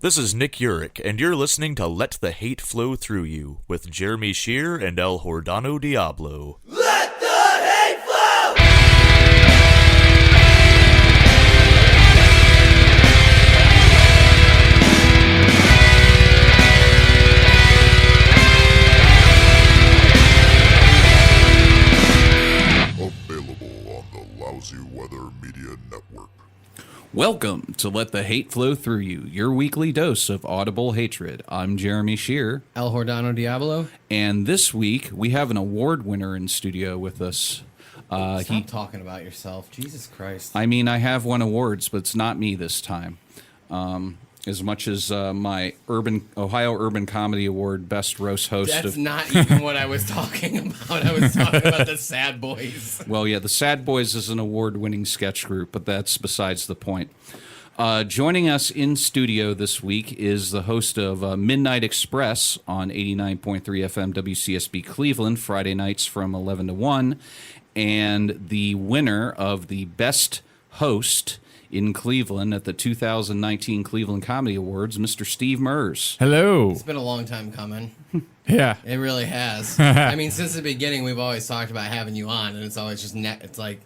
This is Nick Urich, and you're listening to Let the Hate Flow Through You with Jeremy Shear and El Hordano Diablo. Let the hate flow! Available on the Lousy Weather Media Network. Welcome to Let the Hate Flow Through You, your weekly dose of audible hatred. I'm Jeremy Shear. El Hordano Diablo. And this week, we have an award winner in studio with us. Stop talking about yourself. Jesus Christ. I mean, I have won awards, but it's not me this time. As much as my Ohio Urban Comedy Award Best Roast Host. That's not even what I was talking about. I was talking about the Sad Boys. Well, yeah, the Sad Boys is an award-winning sketch group, but that's besides the point. Joining us in studio this week is the host of Midnight Express on 89.3 FM WCSB Cleveland, Friday nights from 11 to 1, and the winner of the Best Host in Cleveland at the 2019 Cleveland Comedy Awards, Mr. Steve Mers. Hello. It's been a long time coming. Yeah. It really has. I mean, since the beginning, we've always talked about having you on, and it's always just it's like,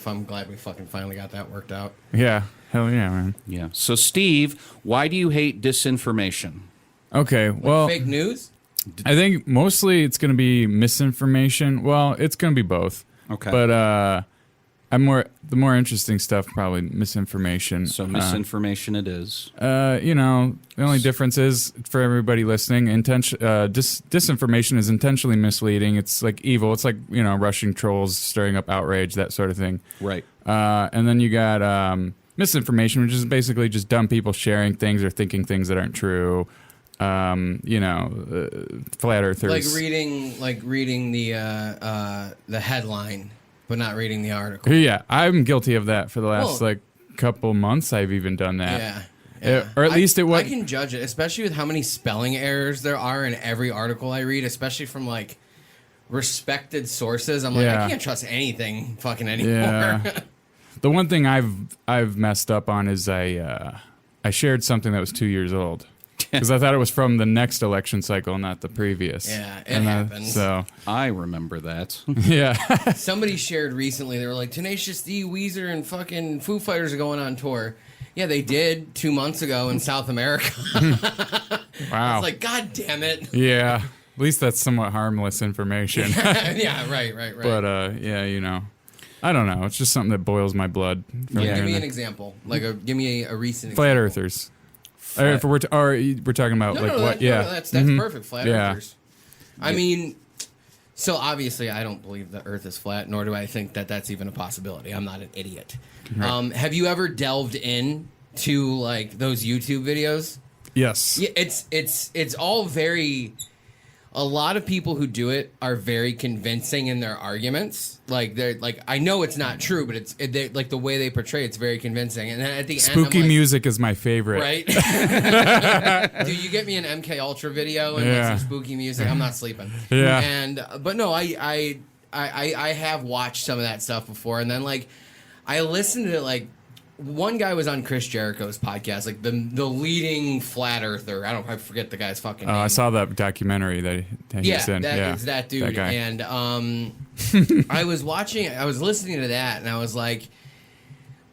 I'm glad we fucking finally got that worked out. Yeah. Hell yeah, man. Yeah. So, Steve, why do you hate disinformation? Okay, well, Fake news? I think mostly it's going to be misinformation. Well, it's going to be both. Okay. But the more interesting stuff, probably misinformation. So, misinformation it is. The only difference is for everybody listening, disinformation is intentionally misleading. It's like evil. It's like, Russian trolls stirring up outrage, that sort of thing. Right. And then you got misinformation, which is basically just dumb people sharing things or thinking things that aren't true. Flat earthers. Like reading the headline, but not reading the article. Yeah, I'm guilty of that for the last couple months. I've even done that. Yeah. Or at least it was. I can judge it, especially with how many spelling errors there are in every article I read, especially from respected sources. I'm like, I can't trust anything fucking anymore. Yeah. The one thing I've messed up on is I shared something that was 2 years old. Because I thought it was from the next election cycle, not the previous. Yeah, it happens. So I remember that. Yeah. Somebody shared recently, they were like, Tenacious D, Weezer, and fucking Foo Fighters are going on tour. Yeah, they did 2 months ago in South America. Wow. It's like, God damn it. Yeah. At least that's somewhat harmless information. Yeah, right. But, I don't know. It's just something that boils my blood. Give me an example. Give me a recent Flat example. earthers. Or we're talking about what? That's perfect. Flat earthers. Yeah. I mean, so obviously I don't believe the Earth is flat, nor do I think that that's even a possibility. I'm not an idiot. Right. Have you ever delved in to those YouTube videos? Yes. Yeah, it's all very. A lot of people who do it are very convincing in their arguments. I know it's not true, but the way they portray it's very convincing. And then at the spooky end, music is my favorite. Right? Dude, you get me an MK Ultra video and some spooky music, I'm not sleeping. Yeah. But no, I have watched some of that stuff before, and then I listened to one guy was on Chris Jericho's podcast, the leading flat earther. I forget the guy's fucking name. I saw that documentary that he's in. It's that dude. That guy. And I was listening to that, and I was like,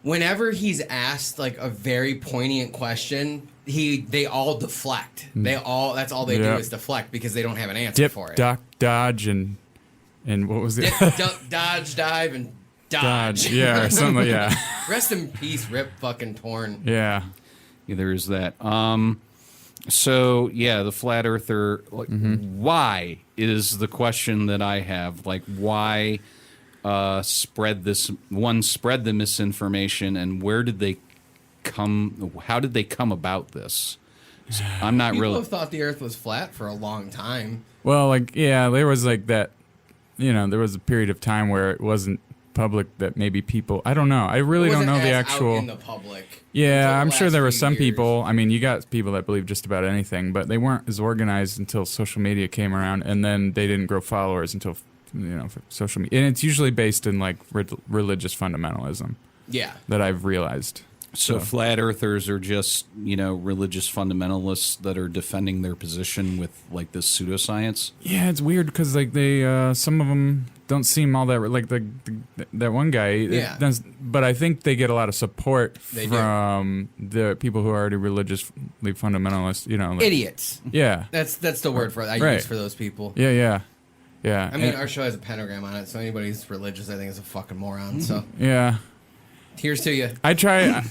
whenever he's asked a very poignant question, they all deflect. That's all they do is deflect because they don't have an answer for it. Duck, dodge, and what was it? Duck, dodge, dive, and dodge. Yeah, or something. Yeah. Rest in peace, Rip fucking Torn. Yeah. There is that. So, the flat earther, why is the question that I have. Why spread the misinformation, and where did they how did they come about this? I'm not People have thought the earth was flat for a long time. Well, there was that, there was a period of time where it wasn't public that maybe people, I don't know. I really don't know the actual. Out in the public. Yeah, I'm sure there were some people. I mean, you got people that believe just about anything, but they weren't as organized until social media came around, and then they didn't grow followers until for social media. And it's usually based in religious fundamentalism. Yeah. That I've realized. So flat earthers are just, religious fundamentalists that are defending their position with like this pseudoscience. Yeah, it's weird because like they, some of them don't seem all that like that one guy. Yeah. But I think they get a lot of support from the people who are already religiously fundamentalist. Like, Idiots. Yeah. That's the word for it. I use for those people. Yeah. I mean, our show has a pentagram on it, so anybody who's religious, I think, is a fucking moron. So yeah. Here's to you. I try.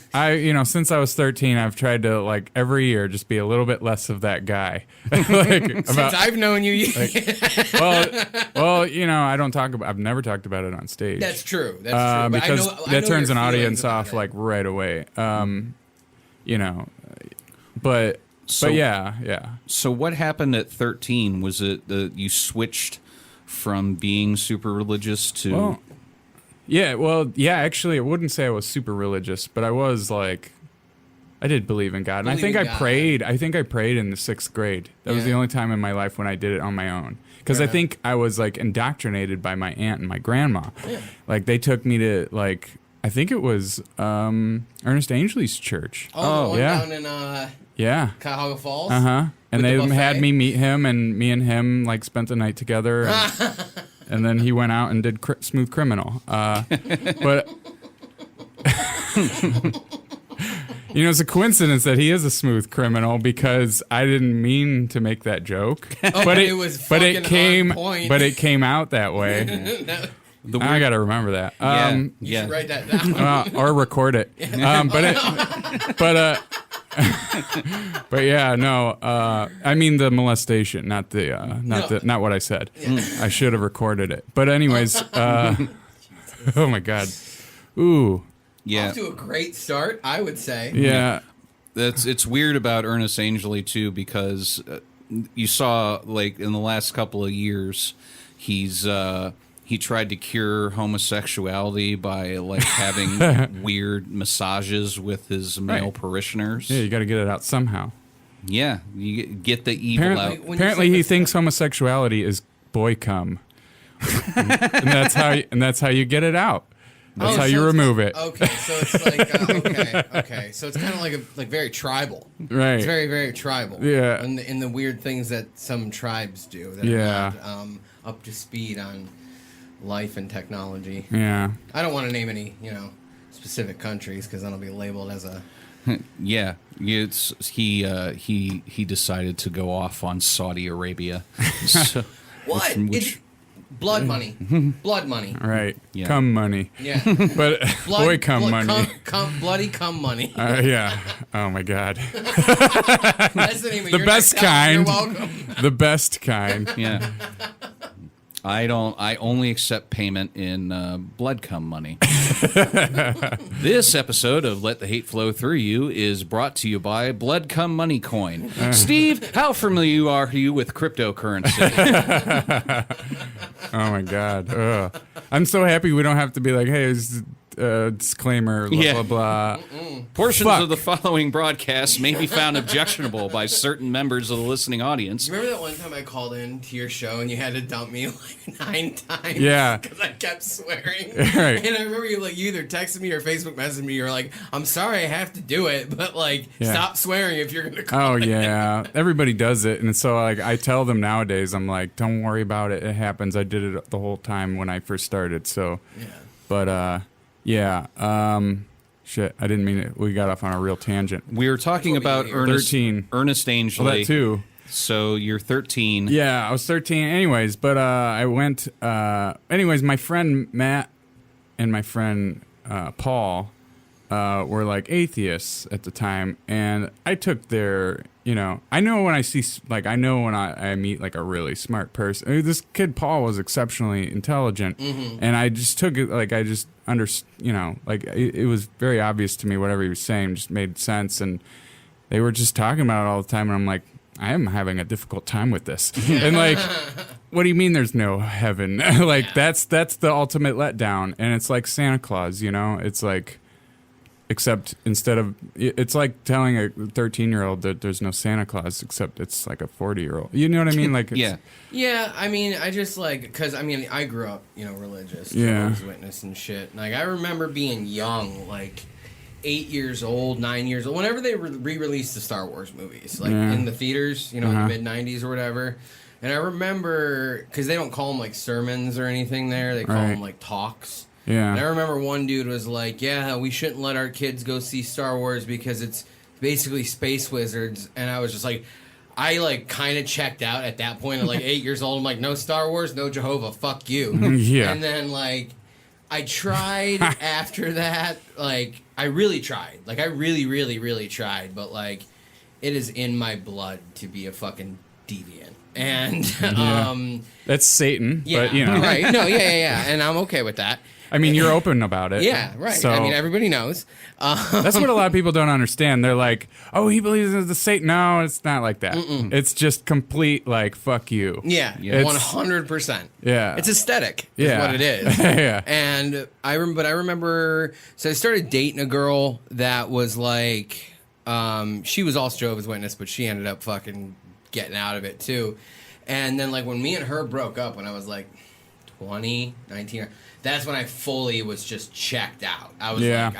Since I was 13, I've tried to like every year just be a little bit less of that guy. Since I've known you, I don't talk about. I've never talked about it on stage. That's true. That's true. But because I know that turns your an audience feelings off about like right away. But So- yeah. So what happened at 13? Was it that you switched from being super religious to... Actually, I wouldn't say I was super religious, but I was like, I did believe in God. And I think I prayed. I think I prayed in the 6th grade. That was the only time in my life when I did it on my own. Because I think I was like indoctrinated by my aunt and my grandma. Yeah. Like they took me to like, I think it was Ernest Angley's church. Oh, the one yeah. down in Cuyahoga Falls? Uh-huh. And they the had buffet? me meet him, and me and him like spent the night together. And then he went out and did Smooth Criminal. But it's a coincidence that he is a smooth criminal because I didn't mean to make that joke. But it was fucking on point. But it came out that way. I got to remember that. You should write that down. Or record it. But yeah, no. I mean the molestation, not not what I said. Yeah. I should have recorded it. But anyways, oh my god, ooh, Yeah. Off to a great start, I would say. yeah. It's weird about Ernest Angley too because you saw like in the last couple of years he tried to cure homosexuality by like having weird massages with his male parishioners. Yeah, you got to get it out somehow. Yeah, you get the evil out. Apparently, he thinks homosexuality is boy cum, and that's how you get it out. That's how you remove it. Okay, so it's like okay, so it's kind of like very tribal. Right. It's very very tribal. Yeah. In the weird things that some tribes do that Yeah. are not up to speed on life and technology. Yeah. I don't want to name any specific countries because then I'll be labeled as a. Yeah, he decided to go off on Saudi Arabia. So, What? Which Blood money. Blood money. Right. Yeah. Cum money. Yeah. But boy cum money. Bloody cum money. Yeah. Oh my god. That's the name of The your best next album. kind. You're welcome. The best kind. yeah. I only accept payment in blood cum money. This episode of Let the Hate Flow Through You is brought to you by Blood Cum Money Coin. Steve, how familiar are you with cryptocurrency? Oh my god. Ugh. I'm so happy we don't have to be like, hey, disclaimer, blah, Yeah. blah, blah. Portions Fuck. of the following broadcast may be found objectionable by certain members of the listening audience. You remember that one time I called in to your show and you had to dump me like 9 times? Yeah. Because I kept swearing. Right. And I remember you either texted me or Facebook messaged me. You're like, I'm sorry I have to do it, but Yeah. stop swearing if you're going to call Oh in. yeah, everybody does it, and so like I tell them nowadays, I'm like, don't worry about it. It happens. I did it the whole time when I first started. So, Yeah. but yeah, shit, I didn't mean it. We got off on a real tangent. We were talking That's what about we do here. 13. Ernest Angley. Well, that too. So you're 13. Yeah, I was 13. Anyways, but I went. Anyways, my friend Matt and my friend Paul were like atheists at the time, and I took their. I know when I see I know when I meet like a really smart person. I mean, this kid Paul was exceptionally intelligent, and I just took it like I just it was very obvious to me whatever he was saying just made sense, and they were just talking about it all the time, and I'm like, I am having a difficult time with this. And like, what do you mean there's no heaven? Like that's the ultimate letdown, and it's like Santa Claus, it's like. Except instead of, it's like telling a 13-year-old that there's no Santa Claus, except it's like a 40-year-old. You know what I mean? Like, it's, Yeah. Yeah, I mean, I just because I grew up, religious, Yeah. Jehovah's Witness and shit. Like, I remember being young, 8 years old, 9 years old, whenever they re-released the Star Wars movies, like in the theaters, in the mid-90s or whatever. And I remember, because they don't call them like sermons or anything there, they call them like talks. Yeah. And I remember one dude was like, yeah, we shouldn't let our kids go see Star Wars because it's basically space wizards. And I was just like, I like kind of checked out at that point at like 8 years old. I'm like, no Star Wars, no Jehovah, fuck you. Yeah. And then like, I tried after that, like, I really tried. Like, I really, really, really tried. But like, it is in my blood to be a fucking deviant. And that's Satan, yeah, but you know, right? No, yeah, and I'm okay with that. I mean, you're open about it. Yeah, right. So I mean, everybody knows. that's what a lot of people don't understand. They're like, "Oh, he believes in the Satan." No, it's not like that. It's just complete like fuck you. Yeah, 100%. Yeah, it's aesthetic. Is what it is. Yeah, and I remember. So I started dating a girl that was like, she was also Jehovah's Witness, but she ended up fucking getting out of it too. And then like when me and her broke up when I was like 20, 19, that's when I fully was just checked out. I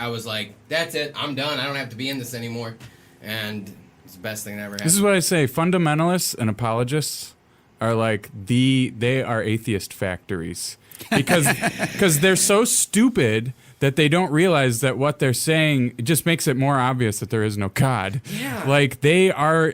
was like, that's it, I'm done, I don't have to be in this anymore. And it's the best thing that ever happened. This is what I say, fundamentalists and apologists are like they are atheist factories. Because they're so stupid that they don't realize that what they're saying just makes it more obvious that there is no God. Yeah. Like they are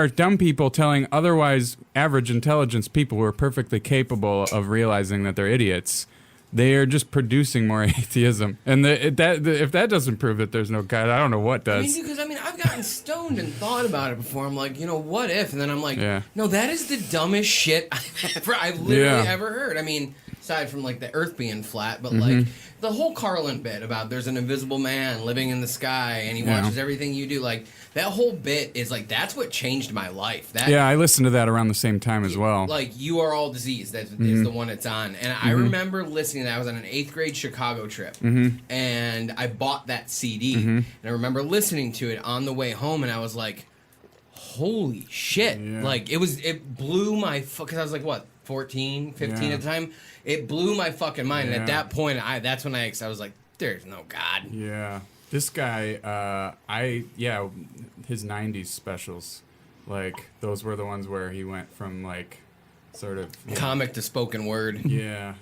dumb people telling otherwise average intelligence people who are perfectly capable of realizing that they're idiots. They are just producing more atheism. And if that doesn't prove that there's no God, I don't know what does. Because I've gotten stoned and thought about it before. I'm like, what if? And then I'm like, no, that is the dumbest shit I've literally ever heard. I mean, aside from like the Earth being flat, but like the whole Carlin bit about there's an invisible man living in the sky and he watches everything you do, like that whole bit is like that's what changed my life. I listened to that around the same time as well. Like You Are All Diseased, that is the one it's on, and I remember listening to that. I was on an 8th grade Chicago trip, and I bought that CD, and I remember listening to it on the way home, and I was like, "Holy shit!" Like it blew my because I was like what 14, 15 at the time. It blew my fucking mind, and at that point, that's when I was like, "There's no God." Yeah. This guy, his 90s specials, like, those were the ones where he went from, like, sort of... comic to spoken word. Yeah.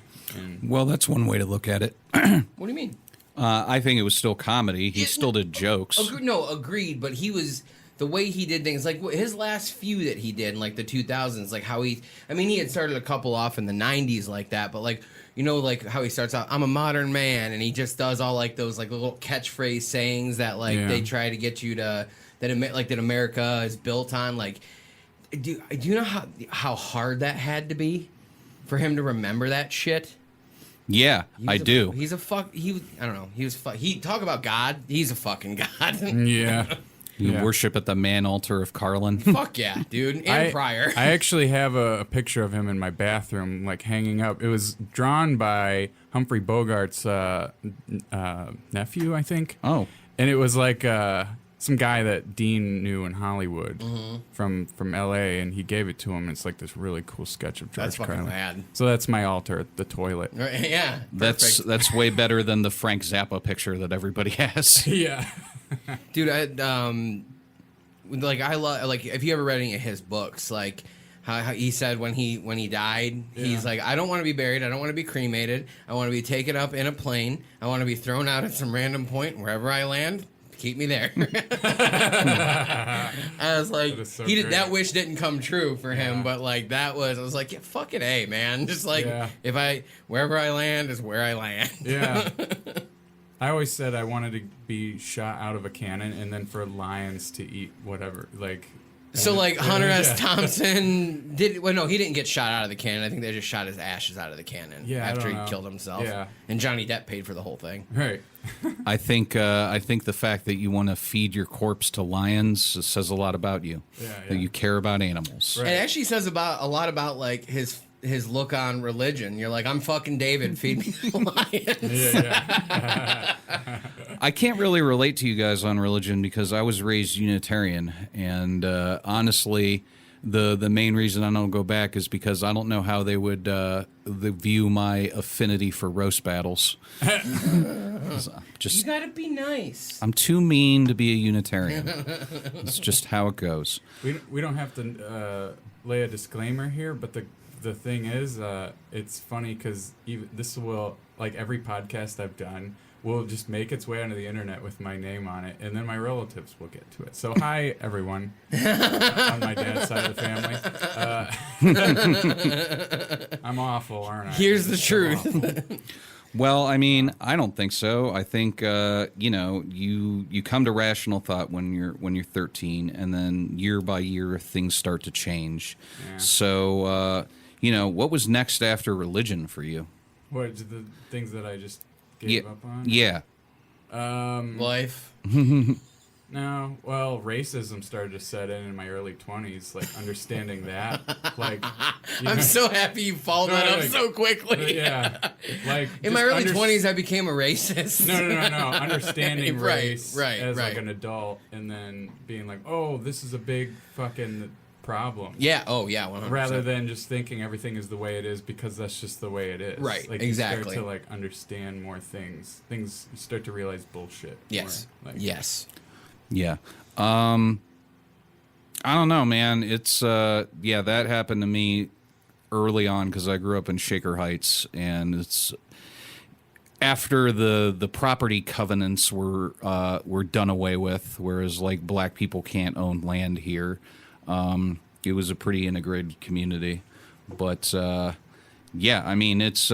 Well, that's one way to look at it. What do you mean? I think it was still comedy. He still did jokes. Agreed, but he was... The way he did things, like his last few that he did in, like, the 2000s, like, how he... I mean, he had started a couple off in the 90s like that, but, like... like how he starts out, I'm a modern man, and he just does all like those like little catchphrase sayings that like they try to get you to that America is built on. Like, do you know how hard that had to be for him to remember that shit? Yeah, I do. He talk about God. He's a fucking God. Yeah. You worship at the man altar of Carlin. Fuck yeah, dude. And Pryor. I actually have a picture of him in my bathroom, like hanging up. It was drawn by Humphrey Bogart's nephew, I think. Oh. And it was like some guy that Dean knew in Hollywood from L.A., and he gave it to him. It's like this really cool sketch of George Carlin. That's fucking rad. So that's my altar at the toilet. Right, yeah. That's way better than the Frank Zappa picture that everybody has. Yeah. Dude, I love if you ever read any of his books, like how he said when he died, he's like, I don't want to be buried, I don't want to be cremated, I want to be taken up in a plane, I want to be thrown out at some random point wherever I land. Keep me there. I was like, that wish didn't come true for him, but like I was like, yeah, fucking A, man. Just like wherever I land is where I land. Yeah. I always said I wanted to be shot out of a cannon and then for lions to eat whatever. Like, so like Hunter S. Thompson he didn't get shot out of the cannon. I think they just shot his ashes out of the cannon after he killed himself. Yeah. And Johnny Depp paid for the whole thing. Right. I think the fact that you want to feed your corpse to lions says a lot about you. That you care about animals. Right. It actually says a lot about like his look on religion. You're like, I'm fucking David, feed me the lions. I can't really relate to you guys on religion because I was raised Unitarian, and honestly, The main reason I don't go back is because I don't know how they would view my affinity for roast battles. You gotta be nice. I'm too mean to be a Unitarian. It's just how it goes. We don't have to lay a disclaimer here, but the thing is, it's funny because this will, like every podcast I've done, will just make its way onto the internet with my name on it, and then my relatives will get to it. So hi, everyone, on my dad's side of the family. I'm awful, aren't I? Here's the truth. Well, I mean, I don't think so. I think you come to rational thought when you're 13, and then year by year things start to change. Yeah. So what was next after religion for you? What, the things that I just gave up on? Yeah. Life. No, well, racism started to set in my early 20s, like understanding that. Like, I'm so happy you followed that up so quickly. Yeah, like in my early 20s, I became a racist. No. Understanding race as right. like an adult, and then being like, oh, this is a big fucking problem. Yeah. Oh, yeah. 100%. Rather than just thinking everything is the way it is because that's just the way it is. Right. Like, exactly. You start to like understand more things. You start to realize bullshit. Yes. More. Like, yes. Yeah. I don't know, man. It's that happened to me early on because I grew up in Shaker Heights, and it's after the property covenants were done away with, whereas like black people can't own land here. It was a pretty integrated community, but I mean it's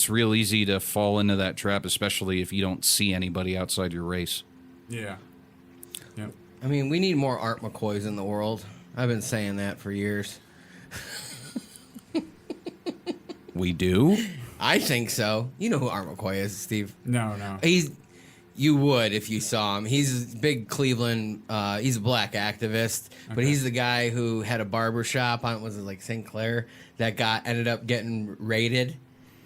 real easy to fall into that trap, especially if you don't see anybody outside your race. Yeah. Yep. I mean, we need more Art McCoys in the world. I've been saying that for years. We do? I think so. You know who Art McCoy is, Steve? No. You would if you saw him. He's a big Cleveland. He's a black activist, but he's the guy who had a barber shop on, was it like St. Clair, that ended up getting raided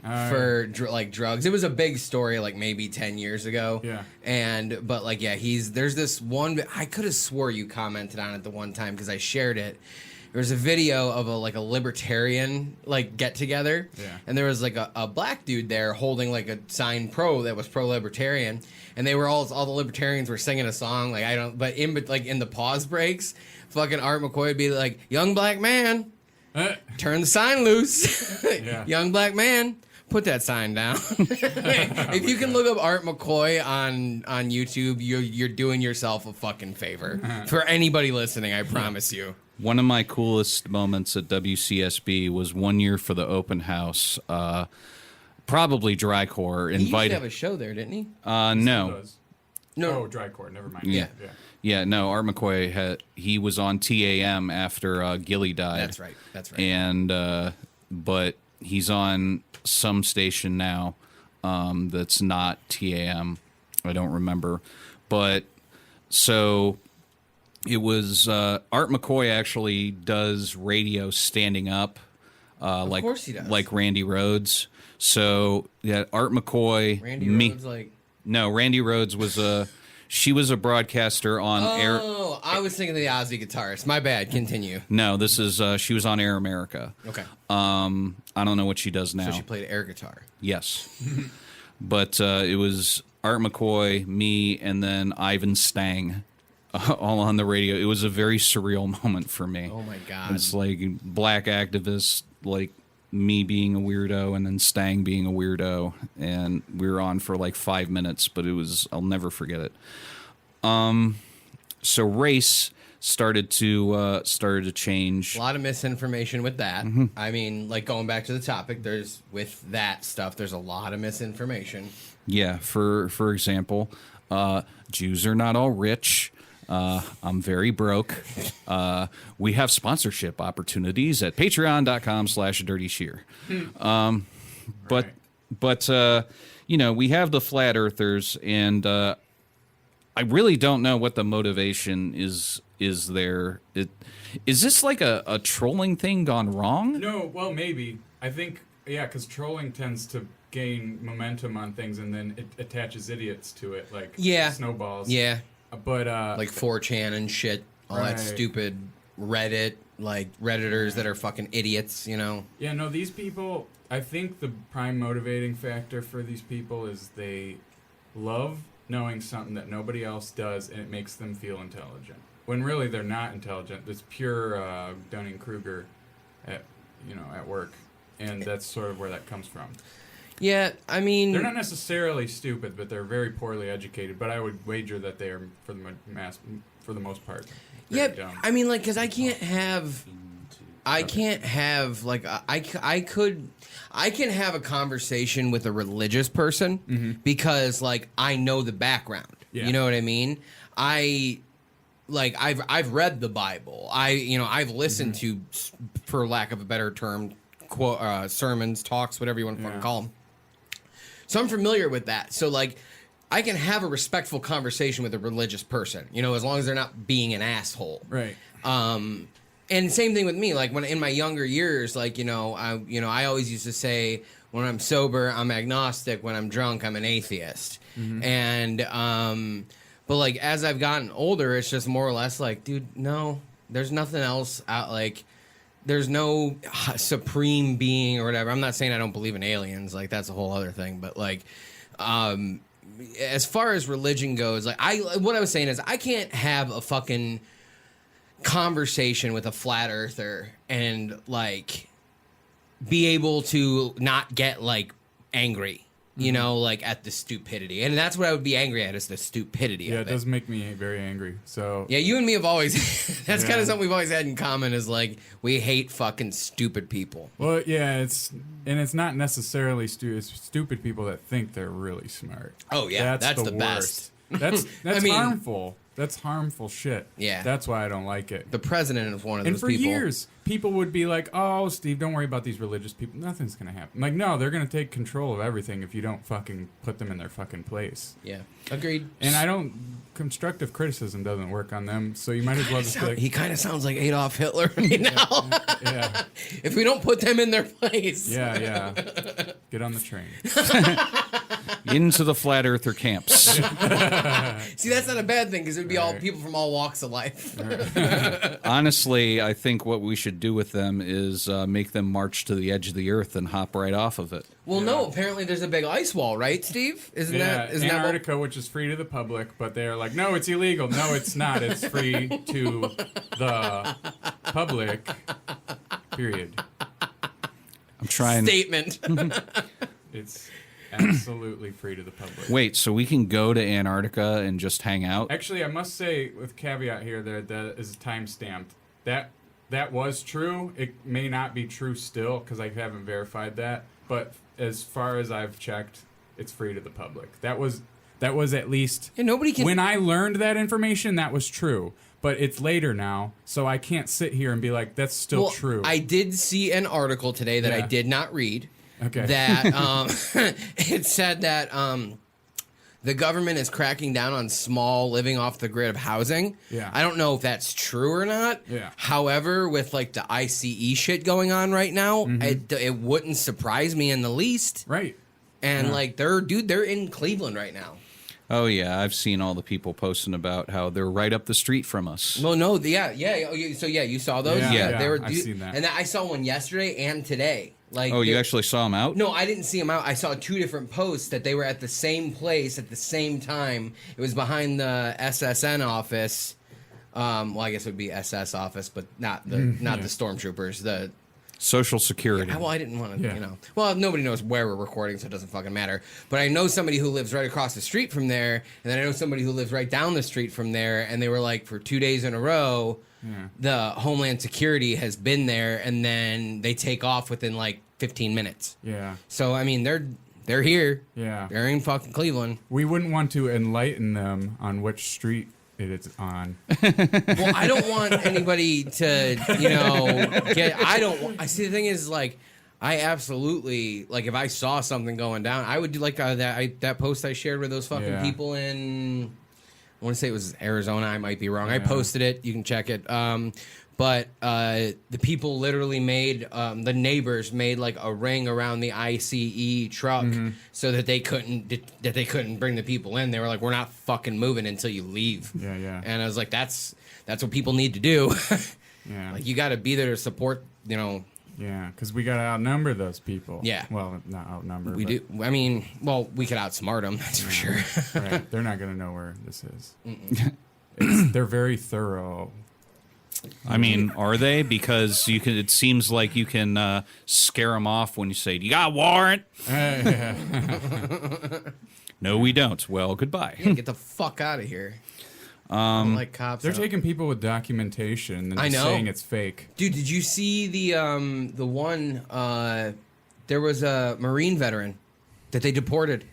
for drugs. It was a big story, like maybe 10 years ago. Yeah. There's this one. I could have swore you commented on it the one time because I shared it. There was a video of a libertarian get together, and there was a black dude there holding a sign that was pro libertarian, and they were all the libertarians were singing a song but in the pause breaks, fucking Art McCoy would be like, "Young black man, turn the sign loose, young black man, put that sign down." If you can look up Art McCoy on YouTube, you're doing yourself a fucking favor. For anybody listening, I promise you. One of my coolest moments at WCSB was one year for the open house. Probably Drycore invited. He used to have a show there, didn't he? No. Oh, Drycore. Never mind. Yeah. No. Art McCoy he was on TAM after Gilly died. That's right. And but he's on some station now that's not TAM. I don't remember, but so. It was Art McCoy actually does radio standing up, of course he does. Like Randy Rhoads. So Art McCoy. Randy Rhoads was she was a broadcaster on Air. Oh, I was thinking of the Ozzy guitarist. My bad. Continue. No, this is she was on Air America. Okay. I don't know what she does now. So she played air guitar. Yes, but it was Art McCoy, me, and then Ivan Stang. All on the radio. It was a very surreal moment for me. Oh my God. It's like black activists, like me being a weirdo and then Stang being a weirdo, and we were on for 5 minutes, but I'll never forget it. So race started to change. A lot of misinformation with that. Mm-hmm. I mean, going back to the topic, there's a lot of misinformation. Yeah, for example, Jews are not all rich. I'm very broke. We have sponsorship opportunities at patreon.com/dirtyshear. But we have the flat earthers, and I really don't know what the motivation is there. Is this like a trolling thing gone wrong? No, well, maybe. I think, because trolling tends to gain momentum on things, and then it attaches idiots to it, snowballs. Yeah. But 4chan and shit, all that stupid Reddit, like Redditors that are fucking idiots, you know? Yeah, no, these people, I think the prime motivating factor for these people is they love knowing something that nobody else does, and it makes them feel intelligent. When really they're not intelligent. It's pure Dunning-Kruger at work, and that's sort of where that comes from. Yeah, I mean... They're not necessarily stupid, but they're very poorly educated, but I would wager that they are, for the most part, very dumb. I mean, like, because I can't have, like, I can have a conversation with a religious person because, like, I know the background. Yeah. You know what I mean? I've read the Bible. I've listened to, for lack of a better term, sermons, talks, whatever you want to fucking call them. So I'm familiar with that. So, like, I can have a respectful conversation with a religious person, as long as they're not being an asshole. Right. And same thing with me. Like, when in my younger years, like, I always used to say, when I'm sober, I'm agnostic. When I'm drunk, I'm an atheist. And, but, like, as I've gotten older, it's just more or less like, dude, no, there's nothing else out, like... There's no supreme being or whatever. I'm not saying I don't believe in aliens. Like, that's a whole other thing. But, like, as far as religion goes, like, what I was saying is I can't have a fucking conversation with a flat earther and, like, be able to not get, like, angry. Like, at the stupidity. And that's what I would be angry at, is the stupidity of it. Yeah, it does make me very angry. So yeah, you and me have always... that's kind of something we've always had in common, is, like, we hate fucking stupid people. Well, yeah, it's not necessarily stupid people that think they're really smart. Oh, yeah, that's the worst. best. That's harmful. That's harmful shit. Yeah. That's why I don't like it. The president is one of those people. And for years, people would be like, oh, Steve, don't worry about these religious people. Nothing's going to happen. I'm like, no, they're going to take control of everything if you don't fucking put them in their fucking place. Yeah. Agreed. And constructive criticism doesn't work on them, so you might as well just be like... He kind of sounds like Adolf Hitler, now. Yeah. If we don't put them in their place. Yeah. Get on the train. Into the flat earther camps. See, that's not a bad thing, because it would be all people from all walks of life. Honestly, I think what we should do with them is make them march to the edge of the earth and hop right off of it. Well, no, apparently there's a big ice wall, right, Steve? Isn't that Antarctica, which is free to the public, but they're like, no, it's illegal. No, it's not. It's free to the public. Period. I'm trying. Statement. It's absolutely free to the public. Wait, so we can go to Antarctica and just hang out? Actually, I must say, with caveat here, that is time stamped. That was true. It may not be true still, because I haven't verified that. But as far as I've checked, it's free to the public. That was at least... And nobody can... When I learned that information, that was true. But it's later now, so I can't sit here and be like, that's still true. I did see an article today that I did not read. Okay. That it said that the government is cracking down on small living off the grid of housing. Yeah. I don't know if that's true or not. Yeah. However, with like the ICE shit going on right now, it wouldn't surprise me in the least. Right. And like they're in Cleveland right now. Oh, yeah. I've seen all the people posting about how they're right up the street from us. Well, no. Yeah. So, you saw those? Yeah, They were, I've seen that. And I saw one yesterday and today. Like, oh, you actually saw them out? No, I didn't see them out. I saw two different posts that they were at the same place at the same time. It was behind the SSN office. Well, I guess it would be SS office, but not the stormtroopers. The Social Security. well, I didn't want to, Well, nobody knows where we're recording, so it doesn't fucking matter. But I know somebody who lives right across the street from there, and then I know somebody who lives right down the street from there, and they were like, for 2 days in a row, the Homeland Security has been there, and then they take off within like 15 minutes. Yeah. So, I mean, they're here. Yeah. They're in fucking Cleveland. We wouldn't want to enlighten them on which street it is on. Well, I don't want anybody to, I see, the thing is, like, I absolutely, like, if I saw something going down, I would do, like, that post I shared with those fucking people in, I want to say it was Arizona, I might be wrong. I posted it, you can check it. But the people literally made, the neighbors made like a ring around the ICE truck so that they couldn't bring the people in. They were like, we're not fucking moving until you leave. Yeah. And I was like, that's what people need to do. Yeah. Like, you got to be there to support, you know. Yeah, because we got to outnumber those people. Yeah. Well, not outnumber. We but, do. I mean, well, we could outsmart them, that's for sure. Right. They're not going to know where this is. They're very thorough. I mean, are they? Because you can. It seems like you can scare them off when you say, "You got a warrant?" No, we don't. Well, goodbye. Yeah, get the fuck out of here. I don't like cops. They're taking people with documentation and I just know. saying it's fake. Dude, did you see the one? There was a Marine veteran that they deported.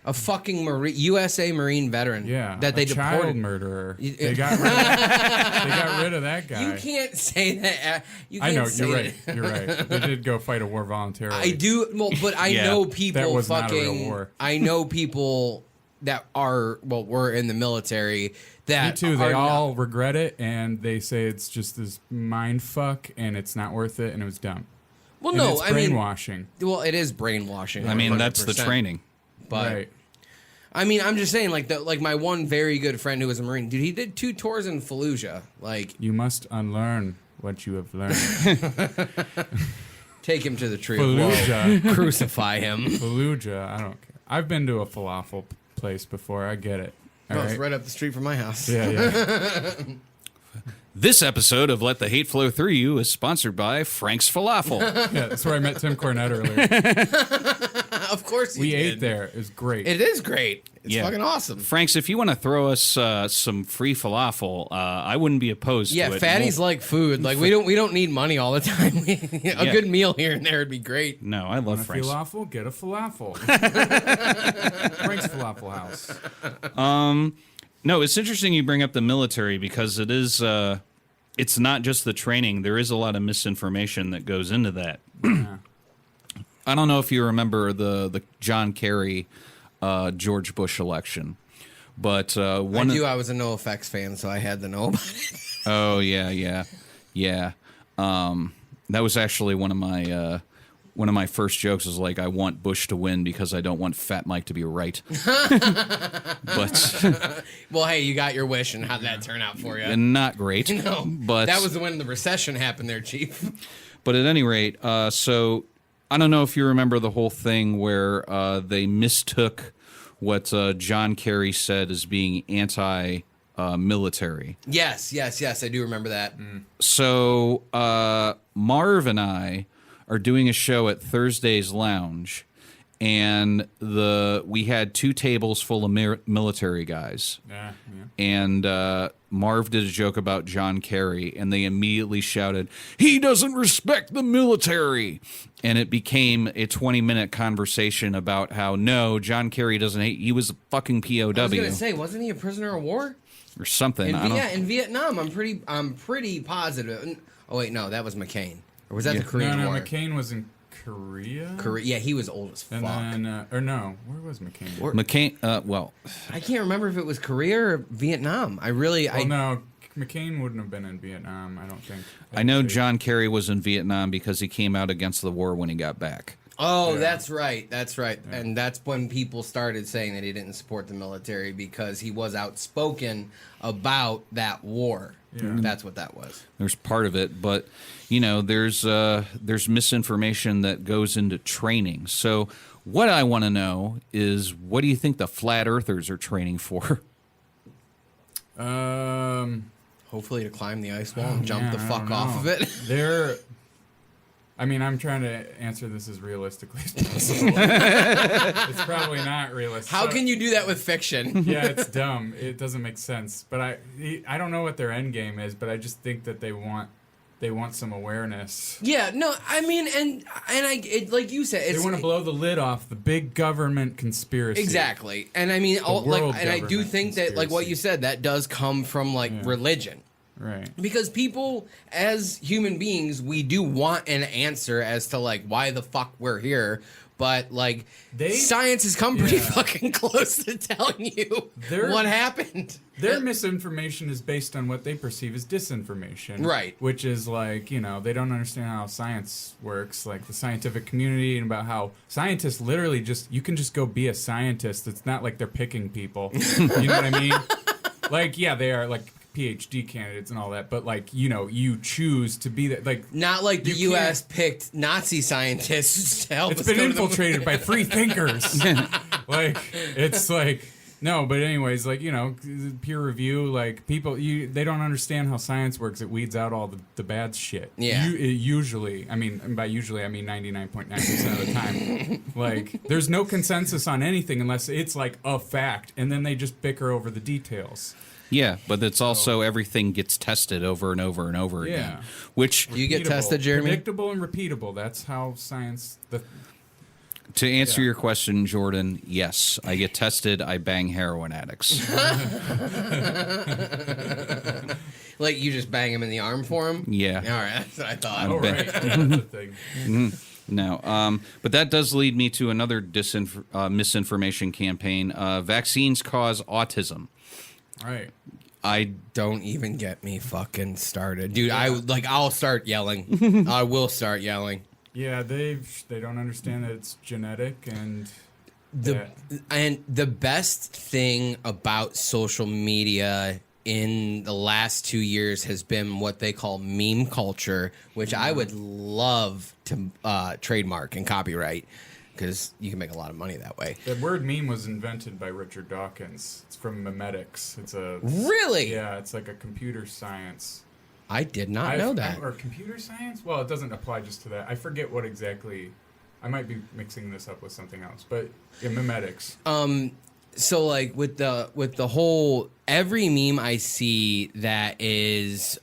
A fucking USA Marine veteran. Yeah, that they a child deported. murderer. You- They got rid of that guy. You can't say that. You I can't know, say you're right. that. You're right. They did go fight a war voluntarily. I do, well, but I Yeah, know that people was not a fucking. real war. I know people that were in the military that Me too. They are all regret it, and they say it's just this mind fuck, and it's not worth it, and it was dumb. Well, And no, it's I mean, brainwashing. well, it is brainwashing. I mean, that's the 100%. training. But Right. I mean, I'm just saying, like my one very good friend who was a Marine, dude, he did 2 tours in Fallujah. Like, You must unlearn what you have learned. take him to the tree of woe. Fallujah. Crucify him. Fallujah. I don't care. I've been to a falafel place before. I get it. All No, it's right. right up the street from my house. Yeah, yeah. This episode of Let the Hate Flow Through You is sponsored by Frank's Falafel. Yeah, that's where I met Tim Cornette earlier. Of course We you ate did. there. It was great. It is great. It's Yeah. fucking awesome. Franks, if you want to throw us some free falafel, I wouldn't be opposed Yeah, to it. fatties like food. Like we don't need money all the time. A Yeah. good meal here and there would be great. No, I Want love a Franks. falafel? Get a falafel. Frank's Falafel House. No, it's interesting you bring up the military because it is. It's not just the training. There is a lot of misinformation that goes into that. I don't know if you remember the John Kerry, George Bush election, but I one. knew I was a NoFX fan, so I had to know about it. Oh yeah. That was actually one of my first jokes. Is like I want Bush to win because I don't want Fat Mike to be right. But Well, hey, you got your wish, and how'd that turn out for you? and not great. No, but that was when the recession happened there, Chief. But at any rate, so I don't know if you remember the whole thing where they mistook what John Kerry said as being anti-military. Yes, I do remember that. So Marv and I are doing a show at Thursday's Lounge, and we had 2 tables full of military guys. Yeah. And Marv did a joke about John Kerry, and they immediately shouted, "He doesn't respect the military!" And it became a 20-minute conversation about how, no, John Kerry doesn't hate, he was a fucking POW. I was gonna say, wasn't he a prisoner of war? Or something. I don't. In Vietnam, I'm pretty positive. Oh wait, no, that was McCain. Or was that the Korean No, War? McCain was in Korea. Yeah, he was old as fuck. And then, or no, where was McCain? McCain, well, I can't remember if it was Korea or Vietnam. No, McCain wouldn't have been in Vietnam, I don't think. I know John Kerry was in Vietnam because he came out against the war when he got back. Oh, Yeah. that's right. And that's when people started saying that he didn't support the military because he was outspoken about that war. Yeah. That's what that was. There's part of it, but there's misinformation that goes into training. So what I want to know is, what do you think the flat earthers are training for? Hopefully to climb the ice wall and jump man, the I fuck don't off of know. it. I'm trying to answer this as realistically as possible. It's probably not realistic. How can you do that with fiction? Yeah, it's dumb. It doesn't make sense. But I don't know what their end game is, but I just think that they want some awareness. Yeah, no, I mean, like you said, it's They want to blow the lid off the big government conspiracy. exactly. And I mean, world I do government think that, like what conspiracy. you said, that does come from religion. Right. Because people, as human beings, we do want an answer as to like why the fuck we're here, but like science has come pretty fucking close to telling you what happened. Their misinformation is based on what they perceive as disinformation. Right. Which is like, they don't understand how science works, like the scientific community, and about how scientists literally you can just go be a scientist. It's not like they're picking people. You know what I mean? Like, yeah, they are like PhD candidates and all that, but like, you know, you choose to be that. Like, Not like the you U.S. can't- picked Nazi scientists to help it's us been go to the infiltrated by free thinkers. Like, it's like, no, but anyways, like, you know, peer review, like, people, they don't understand how science works. It weeds out all the bad shit. Yeah. Usually, I mean, and by usually, I mean 99.9% of the time. Like, there's no consensus on anything unless it's, like, a fact, and then they just bicker over the details. Yeah, but it's also everything gets tested over and over and over again. Yeah. Which, You get Repeatable. tested, Jeremy? Predictable and repeatable. That's how science... to answer Yeah. your question, Jordan, yes, I get tested. I bang heroin addicts. Like, you just bang him in the arm for him? Yeah. All right, that's what I thought. Oh, right. That's the thing. No, but that does lead me to another misinformation campaign. Vaccines cause autism. Right. I Don't even get me fucking started. Dude, I'll start yelling. I will start yelling. Yeah, they don't understand that it's genetic and... The best thing about social media in the last 2 years has been what they call meme culture, which I would love to trademark and copyright, because you can make a lot of money that way. The word meme was invented by Richard Dawkins. It's from memetics. It's a... Really? Yeah, it's like a computer science. I did not know that. Or computer science? Well, it doesn't apply just to that. I forget what exactly... I might be mixing this up with something else, but yeah, memetics. So like with the whole, every meme I see that is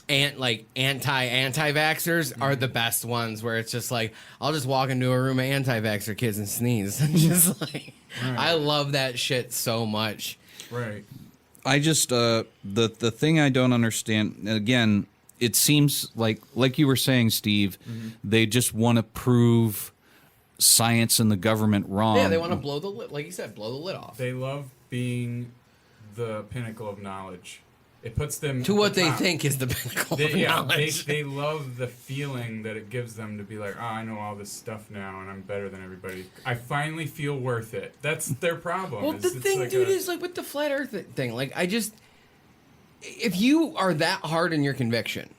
anti-vaxxers are the best ones, where it's just like, I'll just walk into a room of anti-vaxxer kids and sneeze. Just like, Right. I love that shit so much. Right. I just the thing I don't understand, again, it seems like you were saying, Steve, they just want to prove science and the government wrong. Yeah, they want to blow the lid, like you said, blow the lid off. They love being the pinnacle of knowledge. It puts them... To at what the they top. think is the pinnacle of knowledge. They love the feeling that it gives them to be like, oh, I know all this stuff now, and I'm better than everybody. I finally feel worth it. That's their problem. Well, the thing, like dude, is like with the flat Earth thing. Like, if you are that hard in your conviction,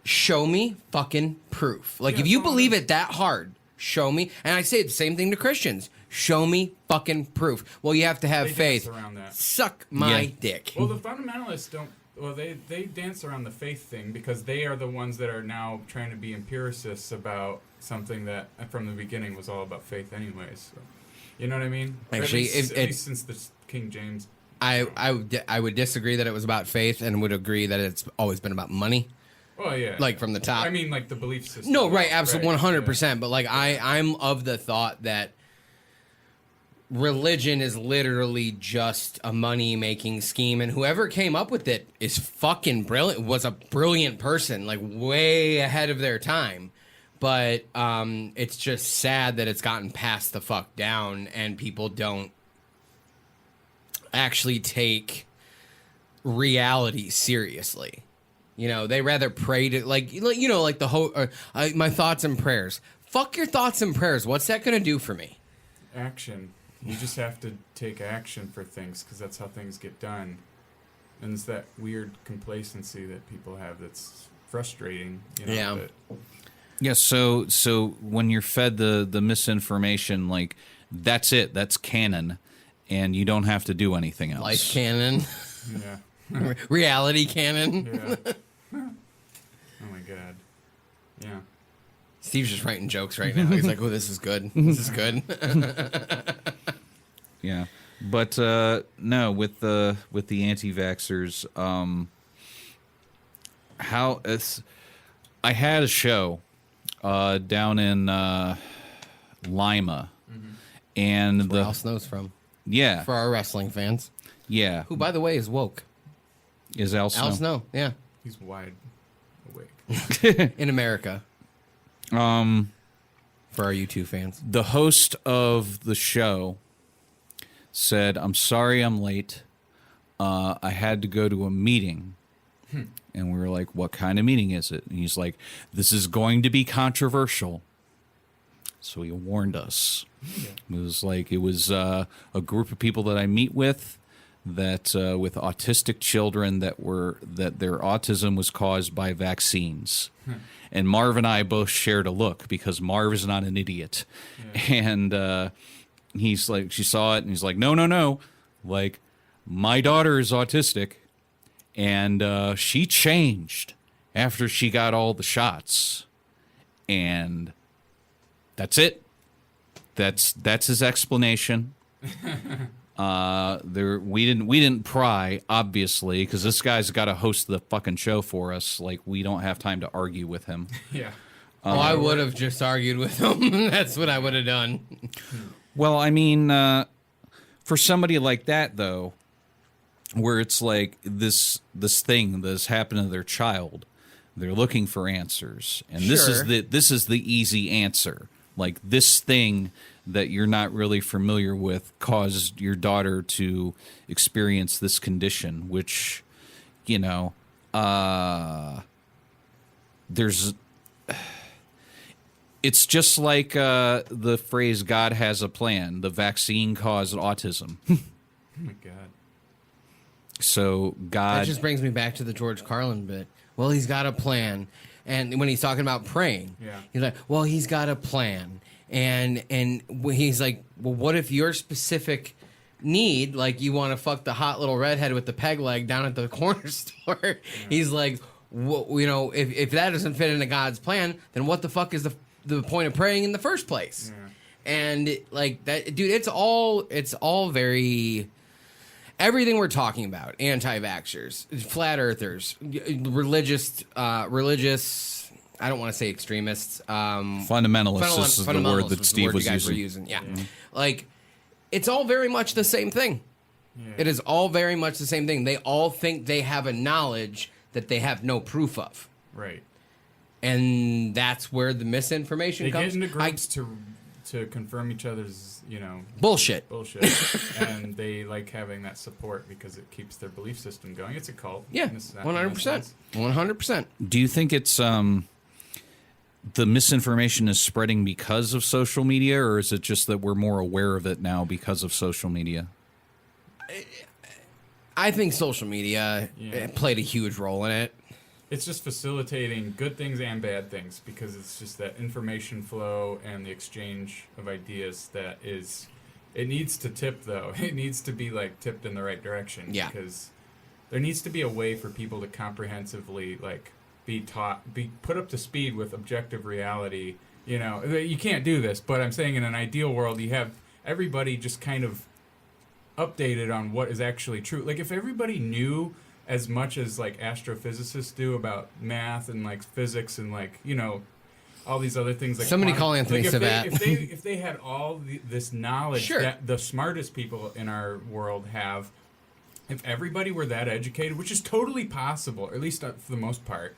show me fucking proof. Like, Yeah, if you well, believe it that hard, show me. And I say the same thing to Christians. Show me fucking proof. Well, you have to have They faith. dance around that. Suck my Yeah. dick. Well, the fundamentalists don't... Well, they dance around the faith thing because they are the ones that are now trying to be empiricists about something that from the beginning was all about faith anyways. So, you know what I mean? Actually, at least since the King James... I would disagree that it was about faith, and would agree that it's always been about money. Oh, yeah. Like, from the top. I mean, like the belief system. No, right, absolutely, Right, 100%. But like, I'm of the thought that religion is literally just a money-making scheme, and whoever came up with it is fucking brilliant. Was a brilliant person, like way ahead of their time. But it's just sad that it's gotten passed the fuck down, and people don't actually take reality seriously. You know, they rather pray to, like you know, like the whole my thoughts and prayers. Fuck your thoughts and prayers. What's that gonna do for me? Action. You just have to take action for things because that's how things get done. And it's that weird complacency that people have that's frustrating. You know, Yeah. that- Yeah, so when you're fed the misinformation, like, that's it, that's canon, and you don't have to do anything else. Life canon, yeah. reality canon. Yeah. Oh my god. Yeah. Steve's just writing jokes right now. He's like, "Oh, this is good. This is good." Yeah, but no, with the anti-vaxxers, I had a show down in Lima, and Where Al Snow's from, yeah, for our wrestling fans, yeah, who, by the way, is woke. is Al Snow. Al Snow, yeah, He's wide awake. in America. For our U2 fans. The host of the show said, "I'm sorry I'm late. I had to go to a meeting." And we were like, "What kind of meeting is it?" And he's like, "This is going to be controversial." So he warned us. It was a group of people that I meet with that with autistic children that their autism was caused by vaccines. And Marv and I both shared a look because Marv is not an idiot. And he's like, she saw it and he's like, no. Like, my daughter is autistic and she changed after she got all the shots. And that's it. That's his explanation. We didn't pry, obviously, because this guy's got to host the fucking show for us. Like, we don't have time to argue with him. Yeah. I would have just argued with him. That's what I would have done. Well, I mean, for somebody like that, though, where it's like this thing that's happened to their child, they're looking for answers, and this is the easy answer. Like, this thing that you're not really familiar with caused your daughter to experience this condition, which, you know, it's just like the phrase "God has a plan." The vaccine caused autism. Oh my God. So God. That just brings me back to the George Carlin bit. Well, he's got a plan, and when he's talking about praying, he's like, "Well, he's got a plan," and he's like, "Well, what if your specific need, like you want to fuck the hot little redhead with the peg leg down at the corner store?" Yeah. He's like, well, you know, if that doesn't fit into God's plan, then what the fuck is the point of praying in the first place? Yeah. And like that, dude, it's all very. Everything we're talking about, anti-vaxxers, flat earthers, religious, I don't want to say extremists. Fundamentalists, this is the word that Steve was using. Yeah. Like, it's all very much the same thing. Yeah. It is all very much the same thing. They all think they have a knowledge that they have no proof of. Right. And that's where the misinformation comes. They get into groups to confirm each other's, you know... Bullshit. And they like having that support because it keeps their belief system going. It's a cult. Yeah, 100%. 100%. Do you think it's... the misinformation is spreading because of social media, or is it just that we're more aware of it now because of social media? I think social media played a huge role in it. It's just facilitating good things and bad things because it's just that information flow and the exchange of ideas that is... It needs to tip, though. It needs to be, like, tipped in the right direction. Yeah. Because there needs to be a way for people to comprehensively, like, be put up to speed with objective reality. You know, you can't do this, but I'm saying in an ideal world, you have everybody just kind of updated on what is actually true. Like, if everybody knew as much as, like, astrophysicists do about math and, like, physics and, like, you know, all these other things. Like somebody call Anthony Savat. If they had all this knowledge that the smartest people in our world have, if everybody were that educated, which is totally possible, at least for the most part,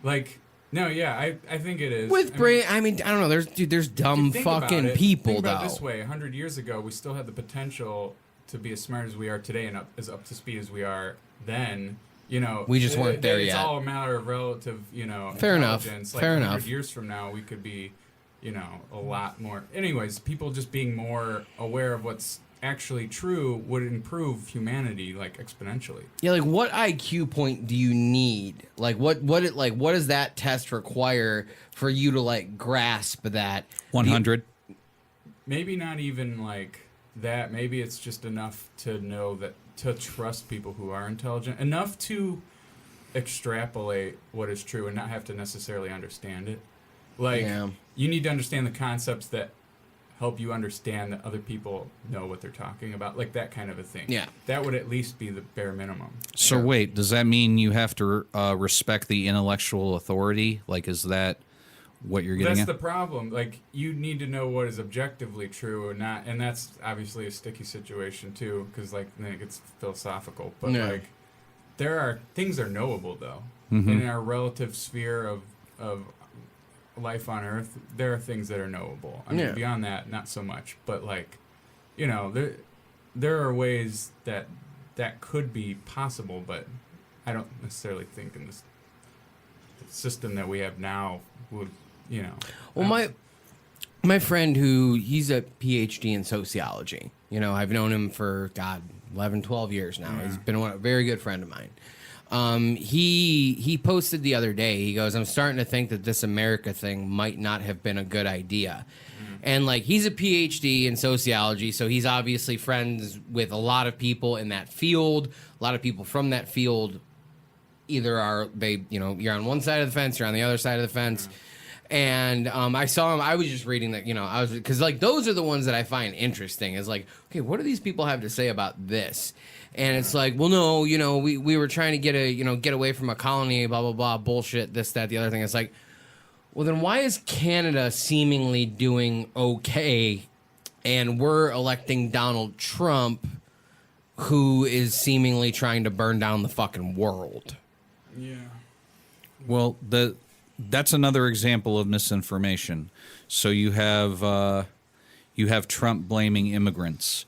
like... No, yeah, I think it is. I mean, I don't know. There's dumb fucking people, think about though. It this way: 100 years ago, we still had the potential to be as smart as we are today and as up to speed as we are then. You know, we just weren't there yet. It's all a matter of relative, you know, fair enough. Like fair 100 enough. years from now, we could be, you know, a lot more. Anyways, people just being more aware of what's actually true would improve humanity like exponentially. Yeah, like what IQ point do you need? Like what does that test require for you to like grasp that? 100. Maybe not even like that. Maybe it's just enough to know that to trust people who are intelligent enough to extrapolate what is true and not have to necessarily understand it. Like you need to understand the concepts that help you understand that other people know what they're talking about, like that kind of a thing. Yeah. That would at least be the bare minimum. So wait, does that mean you have to respect the intellectual authority? Like, is that what you're getting at? That's the problem. Like, you need to know what is objectively true or not, and that's obviously a sticky situation too, because like then it gets philosophical. But like, there are things are knowable though in our relative sphere of life on Earth. There are things that are knowable. I mean, beyond that, not so much. But like, you know, there are ways that could be possible, but I don't necessarily think in this system that we have now would, you know. Well, my friend he's a PhD in sociology. You know, I've known him for 11, 12 years now. He's been a very good friend of mine. He posted the other day, he goes, I'm starting to think that this America thing might not have been a good idea. And like, he's a PhD in sociology, so he's obviously friends with a lot of people in that field. A lot of people from that field either are you're on one side of the fence, you're on the other side of the fence. And I saw him. I was just reading that, because like those are the ones that I find interesting. Is like, okay, what do these people have to say about this? And it's like, well, no, we were trying to get away from a colony, blah blah blah, bullshit, this, that, the other thing. It's like, well, then why is Canada seemingly doing okay, and we're electing Donald Trump, who is seemingly trying to burn down the fucking world? Yeah. Well, that's another example of misinformation. So you have Trump blaming immigrants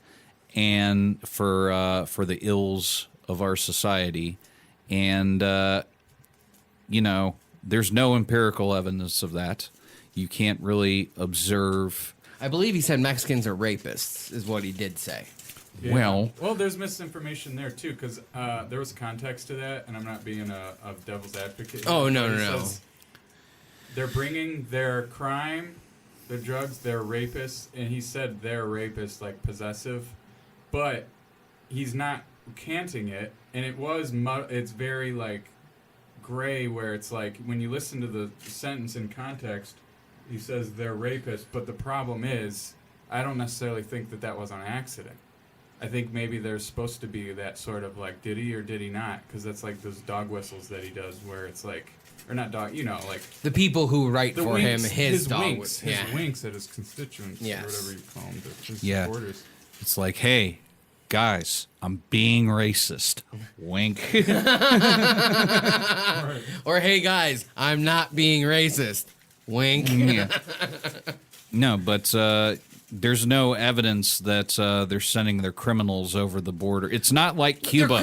and for the ills of our society, and there's no empirical evidence of that. You can't really observe. I believe he said Mexicans are rapists, is what he did say. Yeah. Well, there's misinformation there too, because there was context to that, and I'm not being a devil's advocate. Oh, no. They're bringing their crime, their drugs, their rapists, and he said they're rapists, like possessive, but he's not canting it, and it's very like gray, where it's like when you listen to the sentence in context, he says they're rapists, but the problem is, I don't necessarily think that was on accident. I think maybe there's supposed to be that sort of like, did he or did he not? Because that's like those dog whistles that he does, where it's like, or not dog, like the people who write for winks, him, his dog winks, his winks at his constituents, or whatever you call them, his supporters. It's like, hey, guys, I'm being racist. Wink. Or hey, guys, I'm not being racist. Wink. Yeah. No, but there's no evidence that they're sending their criminals over the border. It's not like Cuba.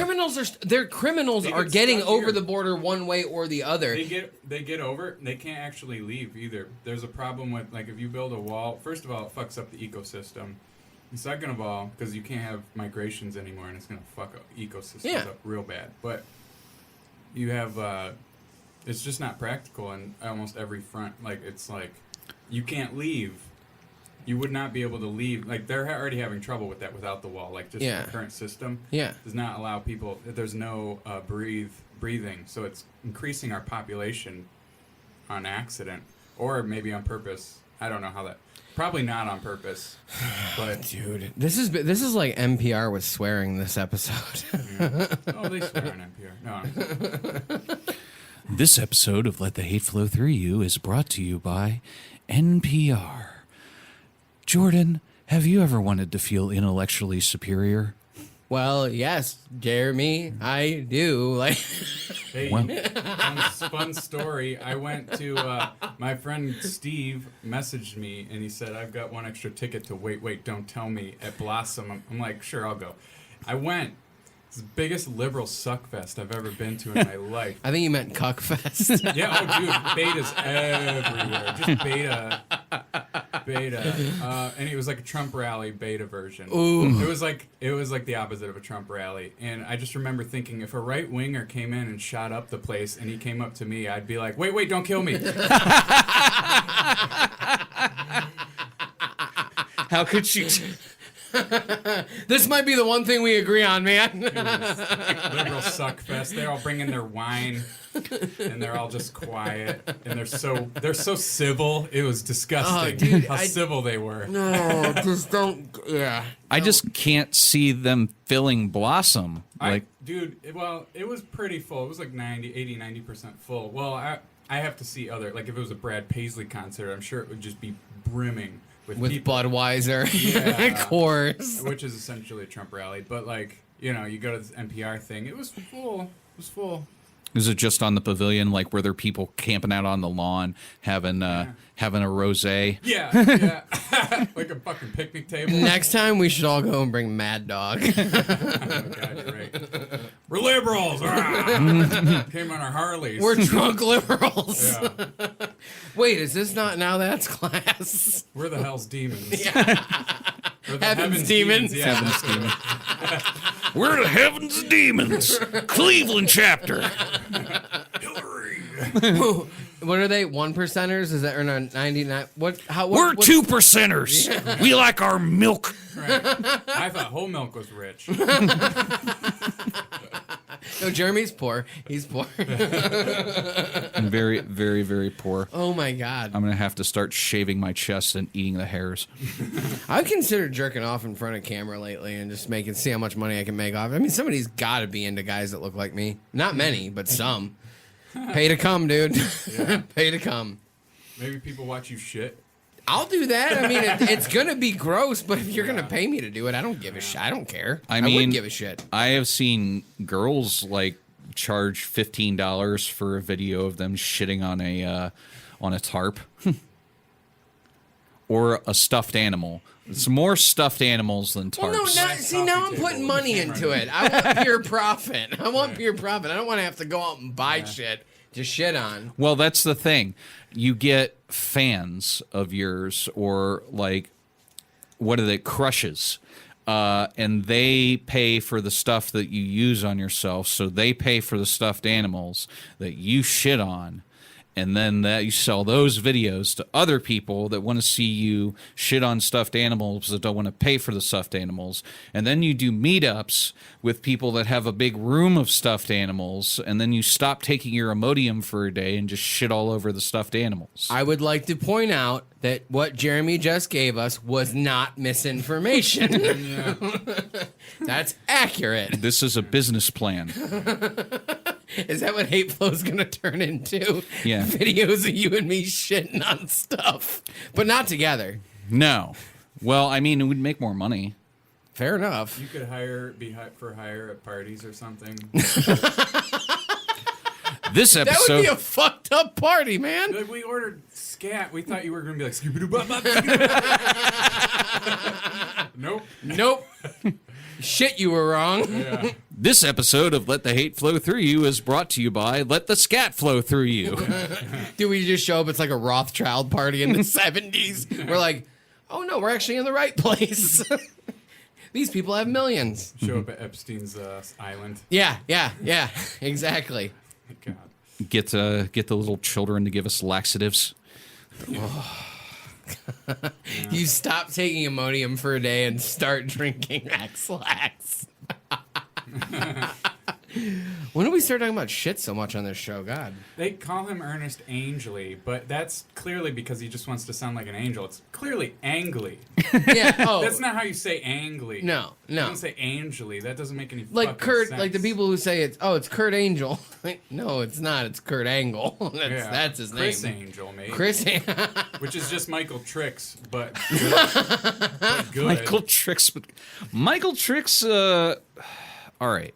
Their criminals are getting over the border one way or the other. They get over. They can't actually leave either. There's a problem with, like, if you build a wall. First of all, it fucks up the ecosystem. And second of all, because you can't have migrations anymore, and it's gonna fuck up ecosystems up real bad. But you have it's just not practical on almost every front. Like, it's like you can't leave. You would not be able to leave. Like, they're already having trouble with that without the wall. Like, just the current system does not allow people. There's no breathing, so it's increasing our population on accident, or maybe on purpose. I don't know how that. Probably not on purpose. But dude, this is like NPR was swearing this episode. Oh, they swear on NPR. No. This episode of Let the Hate Flow Through You is brought to you by NPR. Jordan, have you ever wanted to feel intellectually superior? Well, yes, Jeremy, I do. Like, hey, fun story. I went to my friend Steve messaged me, and he said, "I've got one extra ticket to Wait, Don't Tell Me at Blossom." I'm like, "Sure, I'll go." I went. It's the biggest liberal suckfest I've ever been to in my life. I think you meant cuckfest. Yeah, oh, dude, betas everywhere. Just beta. And it was like a Trump rally beta version. Ooh. It was like the opposite of a Trump rally. And I just remember thinking, if a right winger came in and shot up the place, and he came up to me, I'd be like, "Wait, don't kill me." How could you? This might be the one thing we agree on, man. Liberal suckfest. They're all bringing their wine, and they're all just quiet, and they're so civil. It was disgusting. Oh, dude, how civil they were. No, just don't. Yeah, I just can't see them filling Blossom. Dude, it was pretty full. It was like 90% full. Well, I have to see other, like, if it was a Brad Paisley concert, I'm sure it would just be brimming. With Budweiser, of course. Which is essentially a Trump rally. But, like, you go to this NPR thing. It was full. Is it just on the pavilion, like, were there people camping out on the lawn having a rosé? Yeah. Like a fucking picnic table. Next time we should all go and bring Mad Dog. Oh, God, great. We're liberals. Came on our Harleys. We're drunk liberals. Yeah. Wait, is this not now that's class? We're the Hell's Demons. Yeah. We're the Heaven's Demons. Yeah, Heaven's Demons. We're the Heavens Demons, Cleveland chapter. What are they? 1%ers? Is that or no, 99? What? How? We're 2%ers. We like our milk. I thought whole milk was rich. No, Jeremy's poor. He's poor. I'm very, very, very poor. Oh my God. I'm gonna have to start shaving my chest and eating the hairs. I've considered jerking off in front of camera lately and just see how much money I can make off. I mean, somebody's got to be into guys that look like me. Not many, but some. Pay to come, dude. Yeah. Pay to come. Maybe people watch you shit. I'll do that. I mean, it's gonna be gross, but if you're gonna pay me to do it, I don't give a shit. I don't care. I mean, wouldn't give a shit. I have seen girls like charge $15 for a video of them shitting on a tarp or a stuffed animal. It's more stuffed animals than tarps. Well, no, now I'm putting money into it. I want pure profit. I want pure profit. I don't want to have to go out and buy shit to shit on. Well, that's the thing. You get fans of yours or like, what are they, crushes. And they pay for the stuff that you use on yourself. So they pay for the stuffed animals that you shit on. And then that you sell those videos to other people that want to see you shit on stuffed animals that don't want to pay for the stuffed animals. And then you do meetups with people that have a big room of stuffed animals. And then you stop taking your Imodium for a day and just shit all over the stuffed animals. I would like to point out that what Jeremy just gave us was not misinformation. That's accurate. This is a business plan. Is that what Hate Flow is going to turn into? Yeah. Videos of you and me shitting on stuff. But not together. No. Well, I mean, it would make more money. Fair enough. You could be for hire at parties or something. This That episode... would be a fucked up party, man. Like, we ordered scat. We thought you were going to be like, Scooby-Doo. Nope. Shit, you were wrong. Yeah. This episode of Let the Hate Flow Through You is brought to you by Let the Scat Flow Through You. Do we just show up? It's like a Rothschild party in the 70s. We're like, oh no, we're actually in the right place. These people have millions. Show up at Epstein's island. Yeah, exactly. God. Get the little children to give us laxatives. You stop taking Imodium for a day and start drinking X-Lax. When did we start talking about shit so much on this show? God. They call him Ernest Angely, but that's clearly because he just wants to sound like an angel. It's clearly Angly. Yeah. Oh. That's not how you say Angly. No. You don't say Angely. That doesn't make any Like fucking Kurt, sense. like the people who say it's Kurt Angel. Like, no, it's not. It's Kurt Angle. That's his name. Chris Angel, mate. Chris. Which is just Michael Tricks, but good. Michael Tricks. Michael Tricks. All right.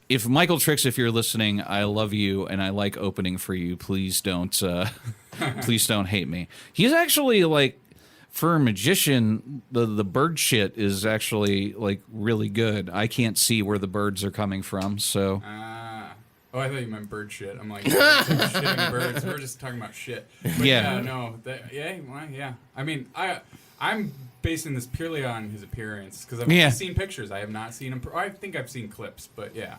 If Michael Tricks, if you're listening, I love you and I like opening for you. Please don't hate me. He's actually like, for a magician, the bird shit is actually like really good. I can't see where the birds are coming from, so. Oh, I thought you meant bird shit. I'm like, shitting birds. We're just talking about shit. But Yeah. Yeah. I mean, I'm basing this purely on his appearance because I've seen pictures. I have not seen him. I think I've seen clips, but yeah.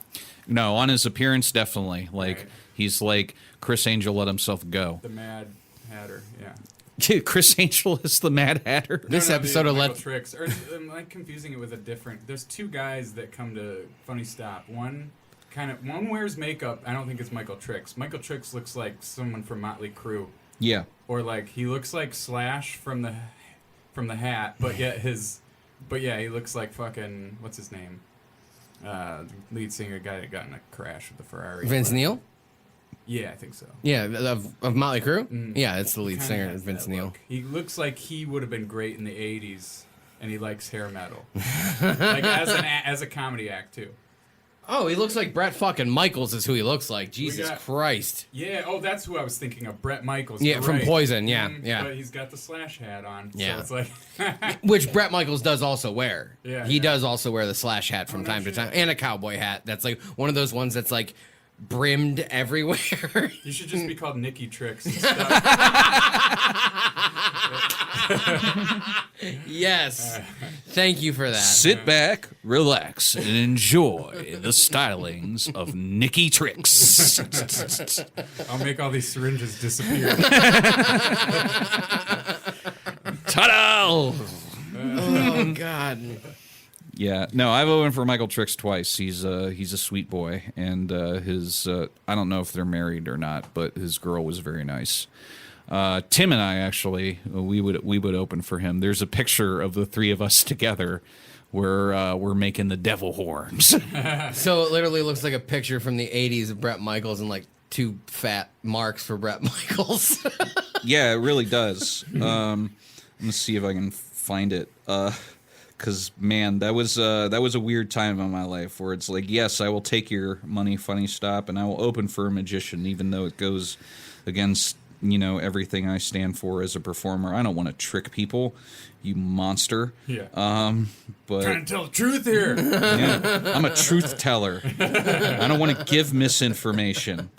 No, on his appearance, definitely. Like, Right. He's like Chris Angel let himself go. The Mad Hatter, yeah. Chris Angel is the Mad Hatter. This episode of Michael Tricks. Or I'm like confusing it with a different. There's two guys that come to Funny Stop. One wears makeup. I don't think it's Michael Tricks. Michael Tricks looks like someone from Motley Crue. Yeah. Or like he looks like Slash from the Hat, but he looks like fucking what's his name? Lead singer guy that got in a crash with the Ferrari. Vince Neil? Yeah, I think so. Yeah, of Motley Crue? Yeah, it's the lead Kinda singer, has Vince that Neil. look. He looks like he would have been great in the 80s, and he likes hair metal. Like as a comedy act, too. Oh, he looks like Brett fucking Michaels is who he looks like. Jesus Christ. Yeah, that's who I was thinking of, Brett Michaels. Yeah, You're from right. Poison, yeah. But he's got the Slash hat on, Yeah. so it's like... Which Brett Michaels does also wear. Yeah, He yeah. does also wear the Slash hat from time to time. And a cowboy hat. That's like one of those ones that's like brimmed everywhere. You should just be called Nicky Tricks and stuff. Yes. Thank you for that. Sit back, relax, and enjoy the stylings of Nikki Tricks. I'll make all these syringes disappear. Ta-da! Oh God. Yeah, no, I've voted for Michael Tricks twice. He's a sweet boy, and his I don't know if they're married or not, but his girl was very nice. Tim and I actually we would open for him. There's a picture of the three of us together where we're making the devil horns. So it literally looks like a picture from the '80s of Bret Michaels and like two fat marks for Bret Michaels. Yeah, it really does. Let me see if I can find it. Because, man, that was a weird time in my life where it's like, yes, I will take your money, funny stop, and I will open for a magician, even though it goes against, everything I stand for as a performer. I don't want to trick people, you monster. Yeah. But Trying to tell the truth here. yeah, I'm a truth teller. I don't want to give misinformation.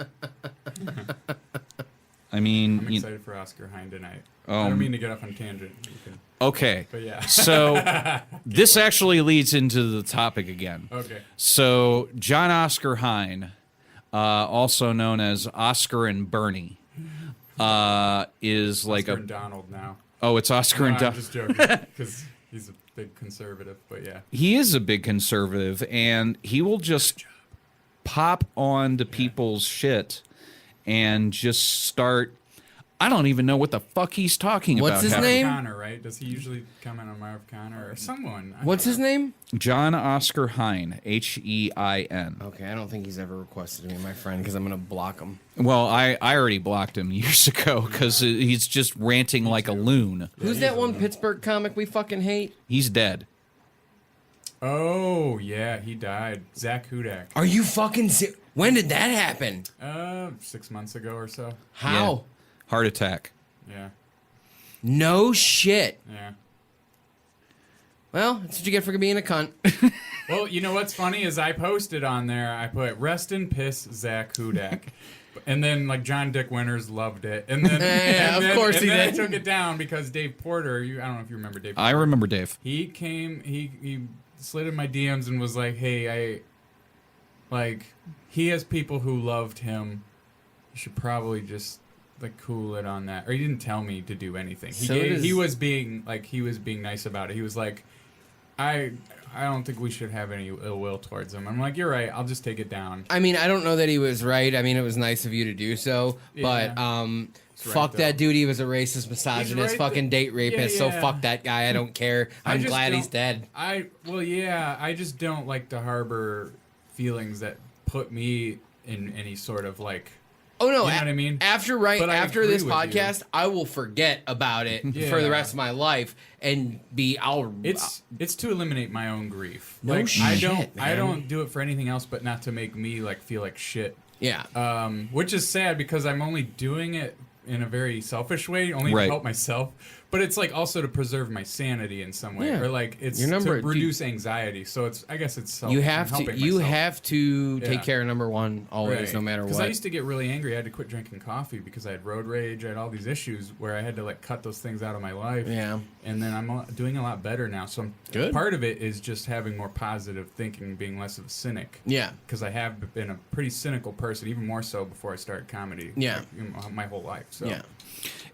I mean, I'm excited for Oscar Hine tonight. I don't mean to get off on a tangent. okay. But yeah. So this actually leads into the topic again. Okay. So John Oscar Hine, also known as Oscar and Bernie, is like Oscar and Donald now. Oh, it's Oscar No, and I'm Donald. just joking because he's a big conservative. But yeah. He is a big conservative, and he will just pop on to people's shit and just start. I don't even know what the fuck he's talking about. What's his Marv name? Connor, right? Does he usually comment on Marv Connor or someone? What's his name? John Oscar Hine, H-E-I-N. Okay, I don't think he's ever requested me, my friend, because I'm gonna block him. Well, I already blocked him years ago because he's just ranting like a loon. Who's that one Pittsburgh comic we fucking hate? He's dead. Oh yeah, he died. Zach Hudak. Are you fucking when did that happen? 6 months ago or so. How? Yeah. Heart attack. Yeah. No shit. Yeah. Well, that's what you get for being a cunt. Well, you know what's funny is I posted on there, I put rest in piss Zach Hudak. And then like John Dick Winters loved it. And then Yeah, and of then, course and he then did. I took it down because Dave Porter, I don't know if you remember Dave Porter. I remember Dave. He came he slid in my DMs and was like, "Hey, he has people who loved him. You should probably just like cool it on that." Or he didn't tell me to do anything. He was being nice about it. He was like, I don't think we should have any ill will towards him. I'm like, you're right. I'll just take it down. I mean, I don't know that he was right. I mean, it was nice of you to do so, Yeah. but right, fuck that though. dude. He was a racist, misogynist, right fucking date rapist. Yeah, yeah. So fuck that guy. I don't care. I'm just glad he's don't- dead. I just don't like to harbor feelings that put me in any sort of like. Oh no! You know what I mean? After But I after agree this with you. podcast, I will forget about it for Yeah. the rest of my life and be. It's to eliminate my own grief. No I shit, I man. don't do it for anything else, but not to make me like feel like shit. Yeah. Which is sad because I'm only doing it in a very selfish way, only Right. to help myself. But it's like also to preserve my sanity in some way, Yeah. or like it's Your number- to reduce anxiety. So I guess it's self. You I'm have to. helping You myself. have to take Yeah. care of number one always, no matter Because what. I used to get really angry. I had to quit drinking coffee because I had road rage. I had all these issues where I had to like cut those things out of my life. Yeah. And then I'm doing a lot better now. So Good. Part of it is just having more positive thinking, being less of a cynic. Yeah. Because I have been a pretty cynical person, even more so before I started comedy. Yeah. Like, my whole life. So. Yeah.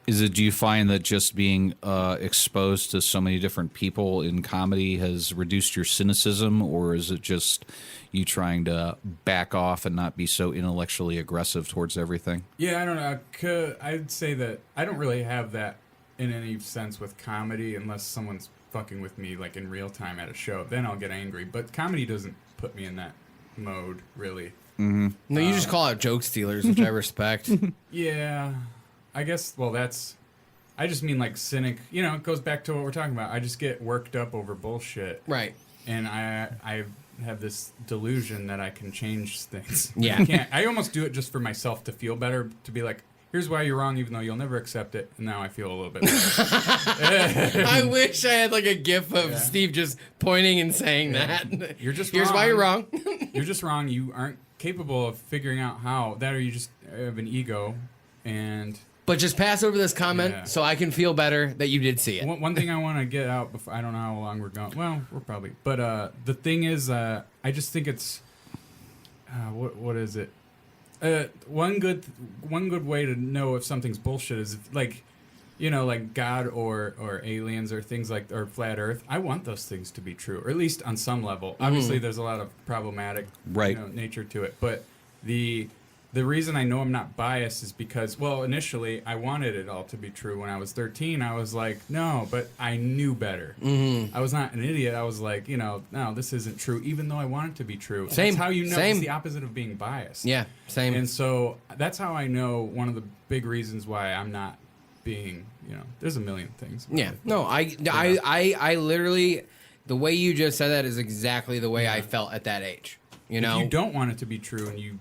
Do you find that just being exposed to so many different people in comedy has reduced your cynicism, or is it just you trying to back off and not be so intellectually aggressive towards everything? Yeah, I don't know. I'd say that I don't really have that in any sense with comedy unless someone's fucking with me like in real time at a show. Then I'll get angry. But comedy doesn't put me in that mode, really. No, you just call out joke stealers, which I respect. Yeah. I guess, I just mean like cynic. You know, it goes back to what we're talking about. I just get worked up over bullshit. Right. And I have this delusion that I can change things. Yeah. I can't. I almost do it just for myself to feel better, to be like, here's why you're wrong, even though you'll never accept it. And now I feel a little bit better. I wish I had like a gif of Steve just pointing and saying that. You're just Here's wrong. why you're wrong. You're just wrong. You aren't capable of figuring out how. That or you just have an ego and But just pass over this comment Yeah. so I can feel better that you did see it. One thing I want to get out before I don't know how long we're going. Well, we're probably. But the thing is, I just think it's what is it? One good way to know if something's bullshit is if, like, you know, like God or aliens or things like, or flat Earth. I want those things to be true, or at least on some level. Obviously, there's a lot of problematic nature to it, but the reason I know I'm not biased is because, well, initially I wanted it all to be true. When I was 13, I was like, no, but I knew better. I was not an idiot. I was like, you know, no, this isn't true, even though I want it to be true. Same. That's how you know. Same. It's the opposite of being biased. Yeah, same. And so that's how I know one of the big reasons why I'm not being, you know, there's a million things. Yeah. No, I literally, the way you just said that is exactly the way I felt at that age. You know? If you don't want it to be true and you,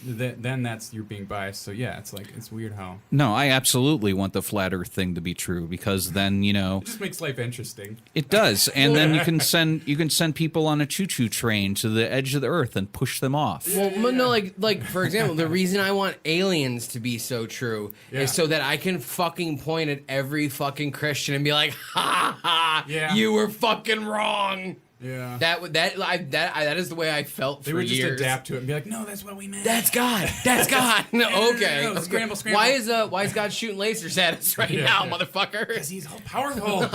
then that's, you're being biased. So yeah, it's like, it's weird how. No, I absolutely want the flat Earth thing to be true, because then, you know, It just makes life interesting. it does, and then you can send people on a choo-choo train to the edge of the Earth and push them off. Well, no, like for example, the reason I want aliens to be so true is so that I can fucking point at every fucking Christian and be like, ha ha, you were fucking wrong. Yeah. That is the way I felt They for would just years. adapt to it and be like, no, that's what we meant. That's God. That's God. No, okay. No, scramble, scramble. Why is God shooting lasers at us right now, motherfucker? Because he's all powerful.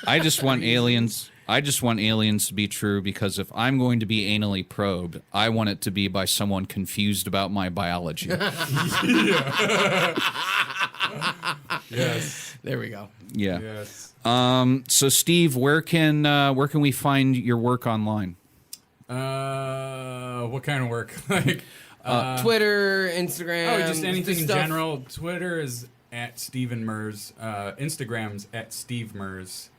I just want aliens. I just want aliens to be true, because if I'm going to be anally probed, I want it to be by someone confused about my biology. Yes. There we go. Yeah. Yes. So Steve, where can we find your work online? What kind of work? Like Twitter, Instagram. just anything in stuff. general. Twitter is at Steven Mers. Instagram's at Steve Mers.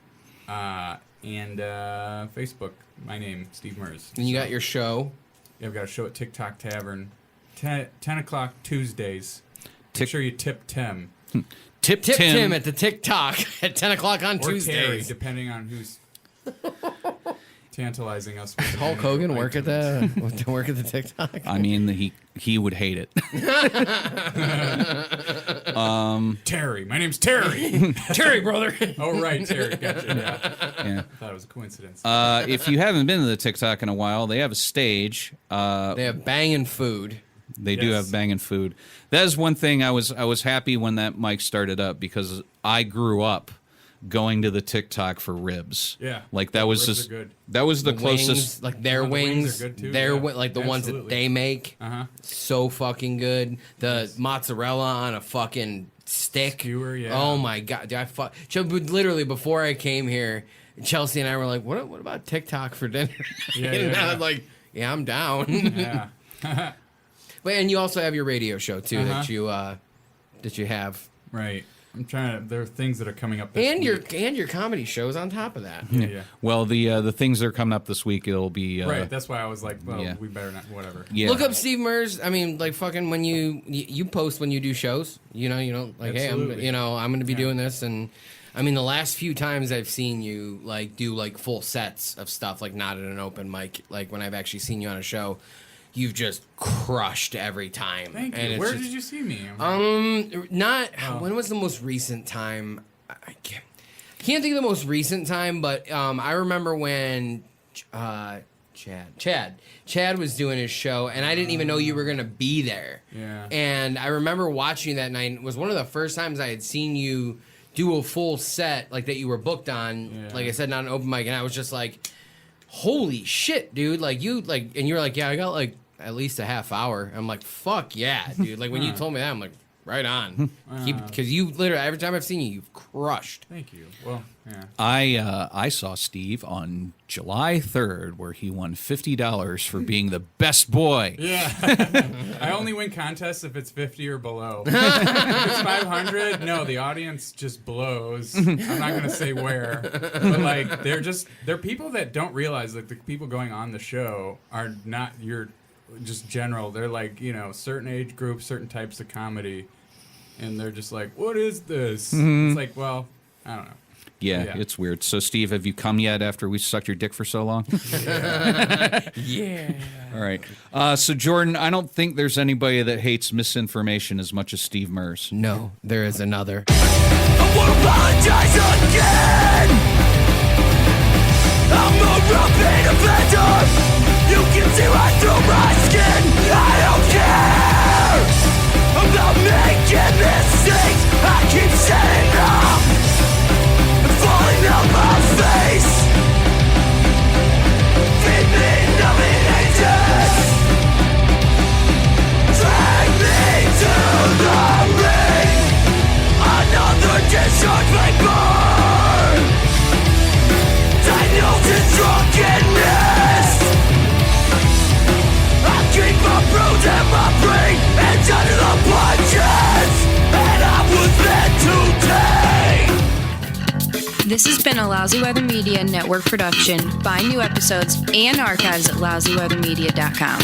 And Facebook, my name, Steve Mers. And you got your show. Yeah, I've got a show at TikTok Tavern, 10 o'clock Tuesdays. Make sure you tip Tim. Tip Tim at the TikTok at 10 o'clock on Or Terry, Tuesdays. depending on who's tantalizing us. With Hulk Hogan work at the TikTok. I mean, he would hate it. Terry. My name's Terry. Terry, brother. Oh, right, Terry. Gotcha. Yeah. Yeah. I thought it was a coincidence. If you haven't been to the TikTok in a while, they have a stage. They have banging food. They do have banging food. That is one thing I was happy when that mic started up, because I grew up going to the TikTok for ribs. Yeah. Like that was Ribs just are good. that was the closest. Wings, like their the wings wings, are good too, their yeah. like the ones that Absolutely. they make. So fucking good. The Yes. mozzarella on a fucking stick. Skewer, yeah. Oh my god, dude, literally before I came here, Chelsea and I were like, "What about TikTok for dinner?" Yeah, and yeah, I yeah. was like, "Yeah, I'm down." Yeah. But and you also have your radio show too that you have, Right. I'm trying to. There are things that are coming up. This and week. your comedy shows on top of that. Yeah. Well, the things that are coming up this week, it'll be Right. That's why I was like, well, yeah. we better not. Whatever. Yeah. Look up Steve Mers. I mean, like fucking when you post when you do shows, you know, like Absolutely. hey, I'm going to be Yeah. doing this, and I mean the last few times I've seen you like do like full sets of stuff, like not at an open mic, like when I've actually seen you on a show, you've just crushed every time. Thank you. And it's Where just- did you see me? Not when was the most recent time? I can't think of the most recent time, but I remember when Chad was doing his show, and I didn't even know you were gonna be there. Yeah. And I remember watching you that night. It was one of the first times I had seen you do a full set like that you were booked on. Yeah. Like I said, not an open mic, and I was just like, "Holy shit, dude!" Like you like, and you're like, "Yeah, I got like at least a half hour." I'm like, "Fuck yeah, dude!" Like when you told me that, I'm like, "Right on." Because you literally every time I've seen you, you've crushed. Thank you. Well, yeah. I saw Steve on July 3rd, where he won $50 for being the best boy. Yeah. I only win contests if it's 50 or below. If it's 500, no, the audience just blows. I'm not going to say where. But, like, they're people that don't realize that the people going on the show are not your just general. They're like, you know, certain age groups, certain types of comedy. And they're just like, what is this? It's like, well, I don't know. Yeah, it's weird. So, Steve, have you come yet after we sucked your dick for so long? Yeah. All right. So, Jordan, I don't think there's anybody that hates misinformation as much as Steve Mers. No, there is another. I won't apologize again. I'm a repeat offender. You can see right through my skin. I don't care about making mistakes. I keep setting up and falling out my face. Feed me nothing ages. Drag me to the ring. Another discharge may burn. Daniels in drunkenness. I keep my bruise and my brain and under the punches. And I was meant to take. This has been a Lousy Weather Media Network production. Find new episodes and archives at lousyweathermedia.com.